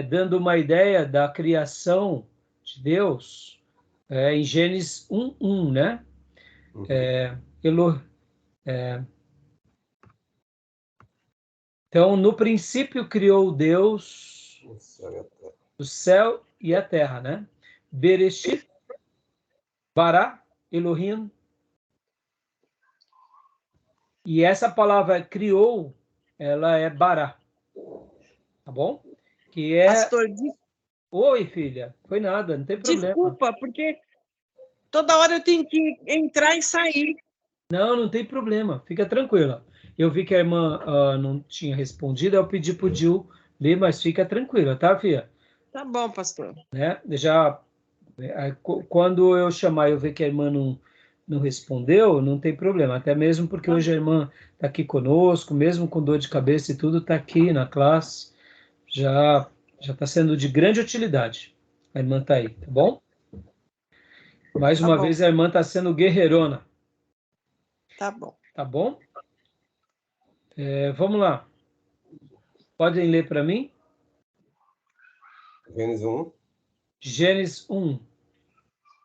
Dando uma ideia da criação de Deus em Gênesis 1:1, né? Então, no princípio criou Deus o céu e a terra, né? Bereshit, bara, Elohim. E essa palavra criou, ela é bara. Tá bom? Que é... Pastor, Oi, filha. Foi nada, não tem problema. Desculpa, porque toda hora eu tenho que entrar e sair. Não tem problema. Fica tranquila. Eu vi que a irmã não tinha respondido, eu pedi para o Gil ler, mas fica tranquila, tá, filha? Tá bom, pastor. Né? Quando eu chamar e eu ver que a irmã não respondeu, não tem problema. Até mesmo porque hoje a irmã está aqui conosco, mesmo com dor de cabeça e tudo, está aqui na classe. Já está sendo de grande utilidade. A irmã está aí, tá bom? Mais uma vez a irmã está sendo guerreirona. Tá bom. Tá bom? Vamos lá. Podem ler para mim? Gênesis 1. Gênesis 1.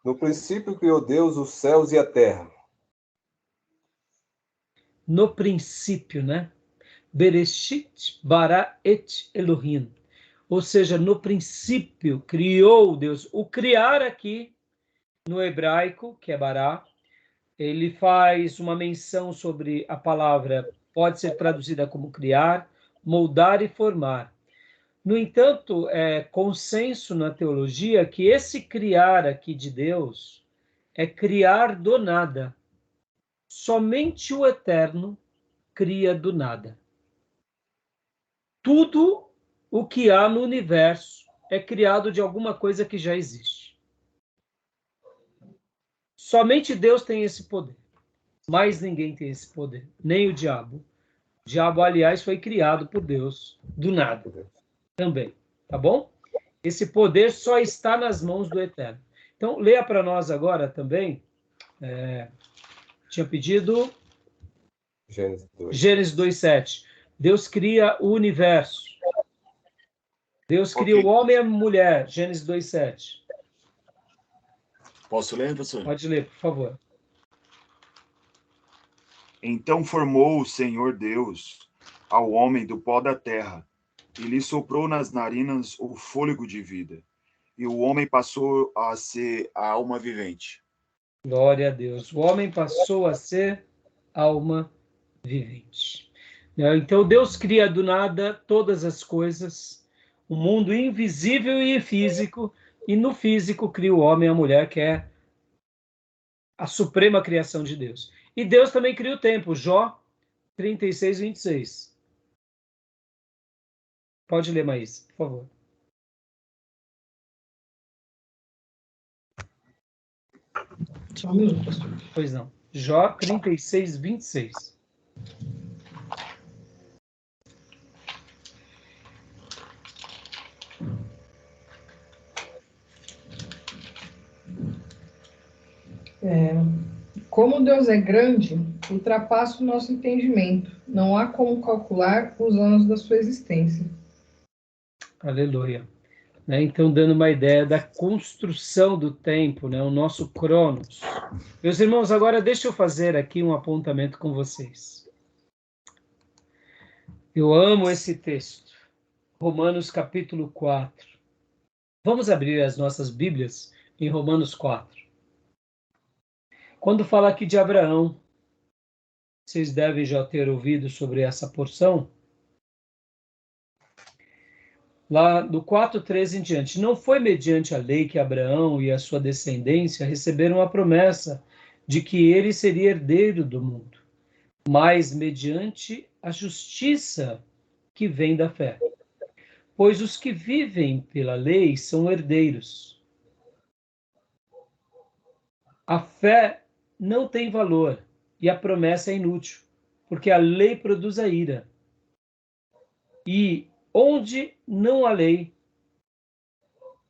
No princípio criou Deus os céus e a terra. No princípio, né? Bereshit bara et Elohim. Ou seja, no princípio criou Deus. O criar aqui, no hebraico, que é bará, ele faz uma menção sobre a palavra, pode ser traduzida como criar, moldar e formar. No entanto, é consenso na teologia que esse criar aqui de Deus é criar do nada. Somente o eterno cria do nada. Tudo o que há no universo é criado de alguma coisa que já existe. Somente Deus tem esse poder. Mais ninguém tem esse poder, nem o diabo. O diabo, aliás, foi criado por Deus do nada também, tá bom? Esse poder só está nas mãos do Eterno. Então, leia para nós agora também. Tinha pedido Gênesis 2:7. Deus cria o universo. Deus cria o homem e a mulher. Gênesis 2:7. Posso ler, professor? Pode ler, por favor. Então formou o Senhor Deus ao homem do pó da terra, e lhe soprou nas narinas o fôlego de vida, e o homem passou a ser a alma vivente. Glória a Deus. O homem passou a ser alma vivente. Então Deus cria do nada todas as coisas, o mundo invisível e físico, e no físico cria o homem e a mulher, que é a suprema criação de Deus. E Deus também cria o tempo. Jó 36:26. Pode ler, Maís, por favor. Só um minuto, pastor. Pois não. Jó 36:26. Como Deus é grande, ultrapassa o nosso entendimento. Não há como calcular os anos da sua existência. Aleluia. Então, dando uma ideia da construção do tempo, o nosso Cronos. Meus irmãos, agora deixa eu fazer aqui um apontamento com vocês. Eu amo esse texto. Romanos capítulo 4. Vamos abrir as nossas Bíblias em Romanos 4. Quando fala aqui de Abraão, vocês devem já ter ouvido sobre essa porção. Lá do 4:13 em diante, não foi mediante a lei que Abraão e a sua descendência receberam a promessa de que ele seria herdeiro do mundo, mas mediante a justiça que vem da fé. Pois os que vivem pela lei são herdeiros. A fé não tem valor e a promessa é inútil, porque a lei produz a ira. E onde não há lei,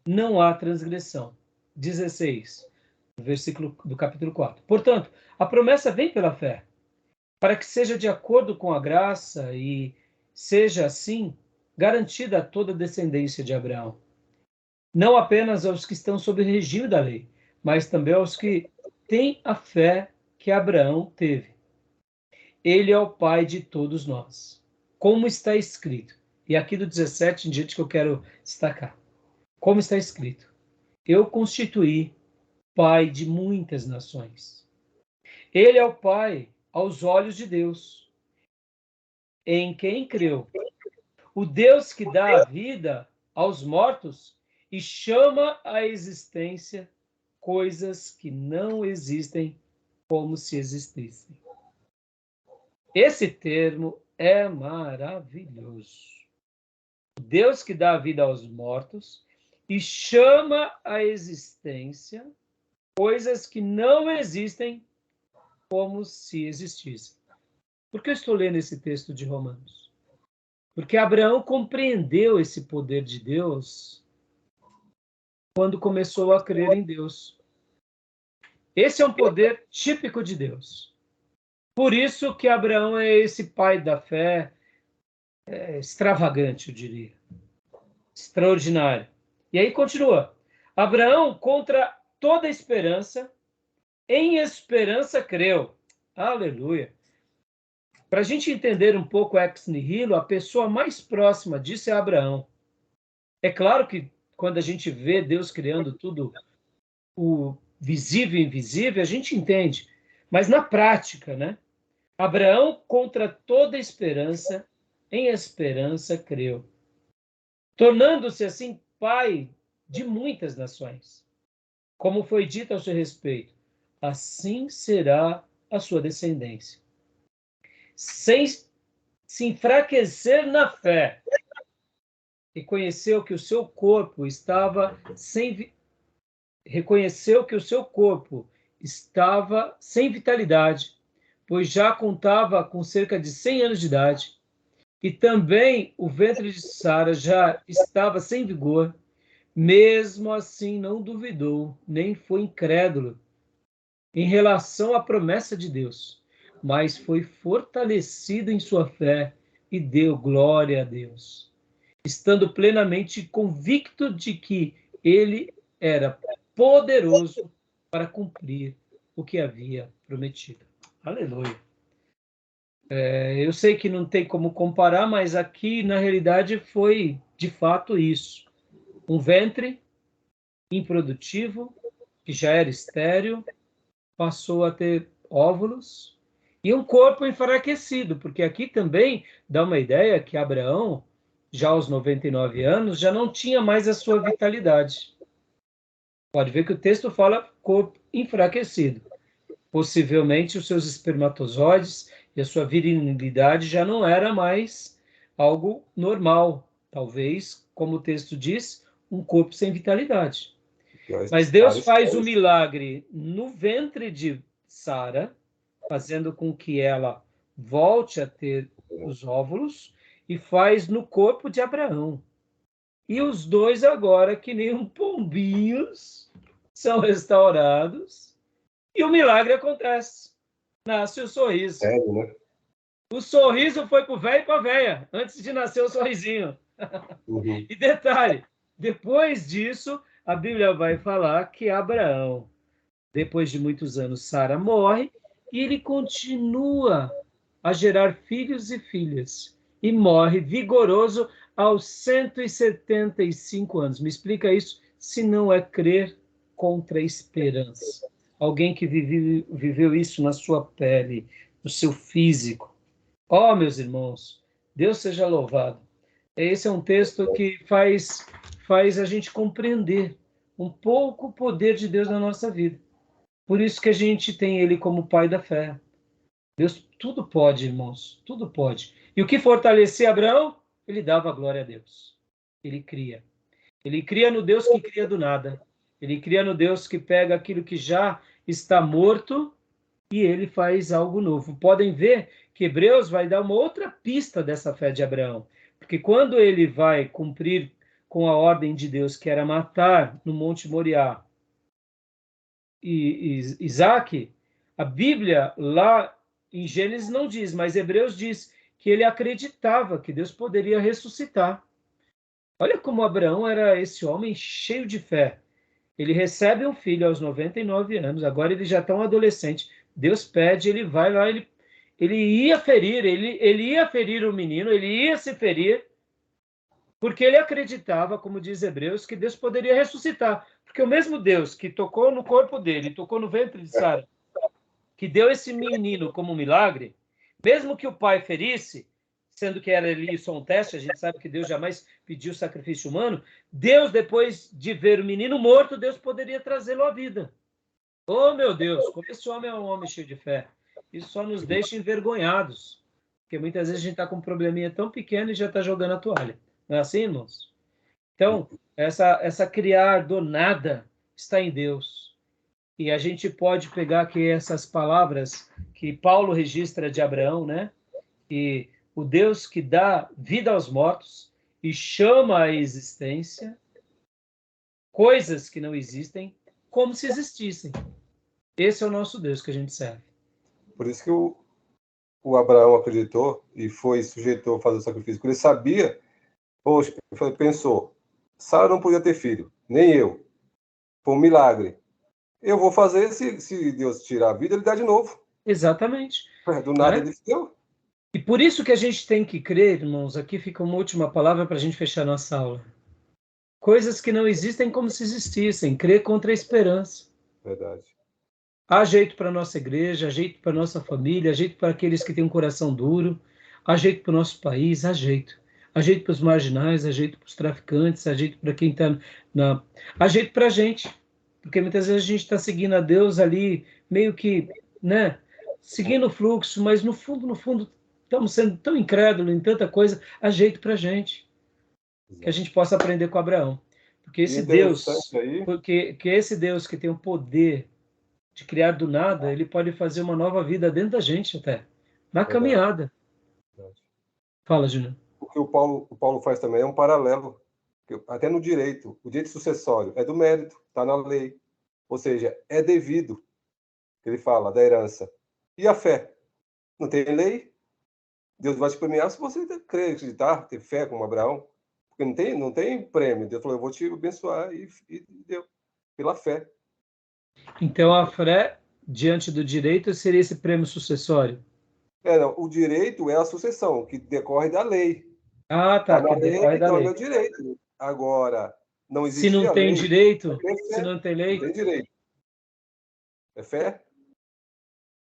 não há transgressão. 16, versículo do capítulo 4. Portanto, a promessa vem pela fé, para que seja de acordo com a graça e seja, assim, garantida a toda a descendência de Abraão. Não apenas aos que estão sob o regime da lei, mas também aos que têm a fé que Abraão teve. Ele é o pai de todos nós. Como está escrito. E aqui do 17 em diante que eu quero destacar. Como está escrito. Eu constituí pai de muitas nações. Ele é o pai aos olhos de Deus, em quem creu. O Deus que dá a vida aos mortos e chama à existência coisas que não existem como se existissem. Esse termo é maravilhoso. Deus que dá a vida aos mortos e chama à existência coisas que não existem como se existissem. Por que eu estou lendo esse texto de Romanos? Porque Abraão compreendeu esse poder de Deus quando começou a crer em Deus. Esse é um poder típico de Deus. Por isso que Abraão é esse pai da fé extravagante, eu diria. Extraordinário. E aí continua. Abraão, contra toda esperança, em esperança creu. Aleluia. Para a gente entender um pouco ex nihilo, a pessoa mais próxima disso é Abraão. É claro que quando a gente vê Deus criando tudo, o visível e invisível, a gente entende. Mas na prática, né? Abraão, contra toda esperança, em esperança creu, tornando-se assim pai de muitas nações. Como foi dito ao seu respeito, assim será a sua descendência. Sem se enfraquecer na fé, reconheceu que o seu corpo estava sem vitalidade, pois já contava com cerca de 100 anos de idade, e também o ventre de Sara já estava sem vigor. Mesmo assim não duvidou, nem foi incrédulo em relação à promessa de Deus, mas foi fortalecido em sua fé e deu glória a Deus, estando plenamente convicto de que ele era poderoso para cumprir o que havia prometido. Aleluia. Eu sei que não tem como comparar, mas aqui, na realidade, foi de fato isso. Um ventre improdutivo, que já era estéril, passou a ter óvulos, e um corpo enfraquecido, porque aqui também dá uma ideia que Abraão, já aos 99 anos, já não tinha mais a sua vitalidade. Pode ver que o texto fala corpo enfraquecido. Possivelmente os seus espermatozoides e a sua virilidade já não era mais algo normal. Talvez, como o texto diz, um corpo sem vitalidade. Mas Deus faz um milagre no ventre de Sara, fazendo com que ela volte a ter os óvulos, e faz no corpo de Abraão. E os dois agora, que nem um pombinhos, são restaurados, e o milagre acontece. Nasce o sorriso. Né? O sorriso foi para o velho e para a véia, antes de nascer o sorrisinho. Uhum. E detalhe, depois disso, a Bíblia vai falar que Abraão, depois de muitos anos, Sara morre, e ele continua a gerar filhos e filhas, e morre vigoroso aos 175 anos. Me explica isso, se não é crer contra a esperança. Alguém que viveu isso na sua pele, no seu físico. Oh, meus irmãos, Deus seja louvado. Esse é um texto que faz a gente compreender um pouco o poder de Deus na nossa vida. Por isso que a gente tem ele como pai da fé. Deus tudo pode, irmãos, tudo pode. E o que fortalecia Abraão? Ele dava glória a Deus. Ele cria. Ele cria no Deus que cria do nada. Ele cria no Deus que pega aquilo que já está morto e ele faz algo novo. Podem ver que Hebreus vai dar uma outra pista dessa fé de Abraão. Porque quando ele vai cumprir com a ordem de Deus, que era matar no Monte Moriá e Isaac, a Bíblia lá em Gênesis não diz, mas Hebreus diz que ele acreditava que Deus poderia ressuscitar. Olha como Abraão era esse homem cheio de fé. Ele recebe um filho aos 99 anos, agora ele já está um adolescente. Deus pede, ele vai lá, ele ia ferir, ele ia ferir o menino, ele ia se ferir, porque ele acreditava, como diz Hebreus, que Deus poderia ressuscitar. Porque o mesmo Deus que tocou no corpo dele, tocou no ventre de Sara, que deu esse menino como um milagre, mesmo que o pai ferisse, sendo que era ali só um teste, a gente sabe que Deus jamais pediu sacrifício humano, Deus, depois de ver o menino morto, Deus poderia trazê-lo à vida. Oh, meu Deus, como esse homem é um homem cheio de fé. Isso só nos deixa envergonhados, porque muitas vezes a gente está com um probleminha tão pequeno e já está jogando a toalha. Não é assim, irmãos? Então, essa criar do nada está em Deus. E a gente pode pegar aqui essas palavras que Paulo registra de Abraão, né? E o Deus que dá vida aos mortos e chama à existência coisas que não existem como se existissem. Esse é o nosso Deus que a gente serve. Por isso que o Abraão acreditou e sujeitou a fazer o sacrifício. Porque ele sabia, poxa, ele pensou, Sara não podia ter filho, nem eu. Foi um milagre. Eu vou fazer, se Deus tirar a vida, ele dá de novo. Exatamente. Do nada Né? ele deu. E por isso que a gente tem que crer, irmãos, aqui fica uma última palavra para a gente fechar nossa aula. Coisas que não existem como se existissem, crer contra a esperança. Verdade. Há jeito para a nossa igreja, há jeito para a nossa família, há jeito para aqueles que têm um coração duro, há jeito para o nosso país, há jeito. Há jeito para os marginais, há jeito para os traficantes, há jeito para quem está na... Há jeito para a gente, porque muitas vezes a gente está seguindo a Deus ali, meio que, né, seguindo o fluxo, mas no fundo, estamos sendo tão incrédulos em tanta coisa, há jeito para a gente, que a gente possa aprender com Abraão. Porque esse Deus, que esse Deus que tem o poder de criar do nada, ele pode fazer uma nova vida dentro da gente até, na caminhada. Verdade. Fala, Júnior. O que o Paulo faz também é um paralelo, até no direito, o direito sucessório é do mérito, está na lei, ou seja, é devido, ele fala, da herança. E a fé? Não tem lei? Deus vai te premiar se você crer, acreditar, ter fé como Abraão, porque não tem prêmio. Deus falou, eu vou te abençoar, e deu, pela fé. Então, a fé, diante do direito, seria esse prêmio sucessório? Não, o direito é a sucessão, que decorre da lei. Ah, tá, que decorre da então lei. É o direito. Agora, não existe Se não tem direito, se não tem lei... Não tem direito. É fé?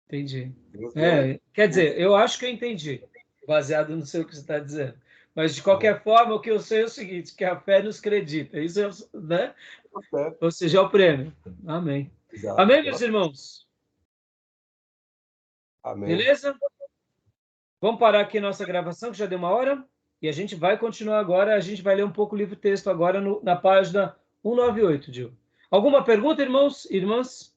Entendi. Quer dizer, eu acho que eu entendi, baseado no seu que você está dizendo. Mas, de qualquer forma, o que eu sei é o seguinte, que a fé nos acredita. Isso é, né? Ou seja, é o prêmio. Amém. Exato. Amém, meus irmãos? Amém. Beleza? Vamos parar aqui a nossa gravação, que já deu uma hora. E a gente vai continuar agora. A gente vai ler um pouco o livro-texto agora na página 198, Gil. Alguma pergunta, irmãos? Irmãs?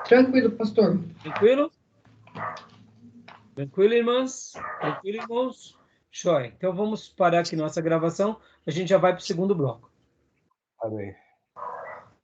Tranquilo, pastor. Tranquilo? Tranquilo, irmãs? Tranquilo, irmãos? Show. Então vamos parar aqui nossa gravação. A gente já vai para o segundo bloco. Amém.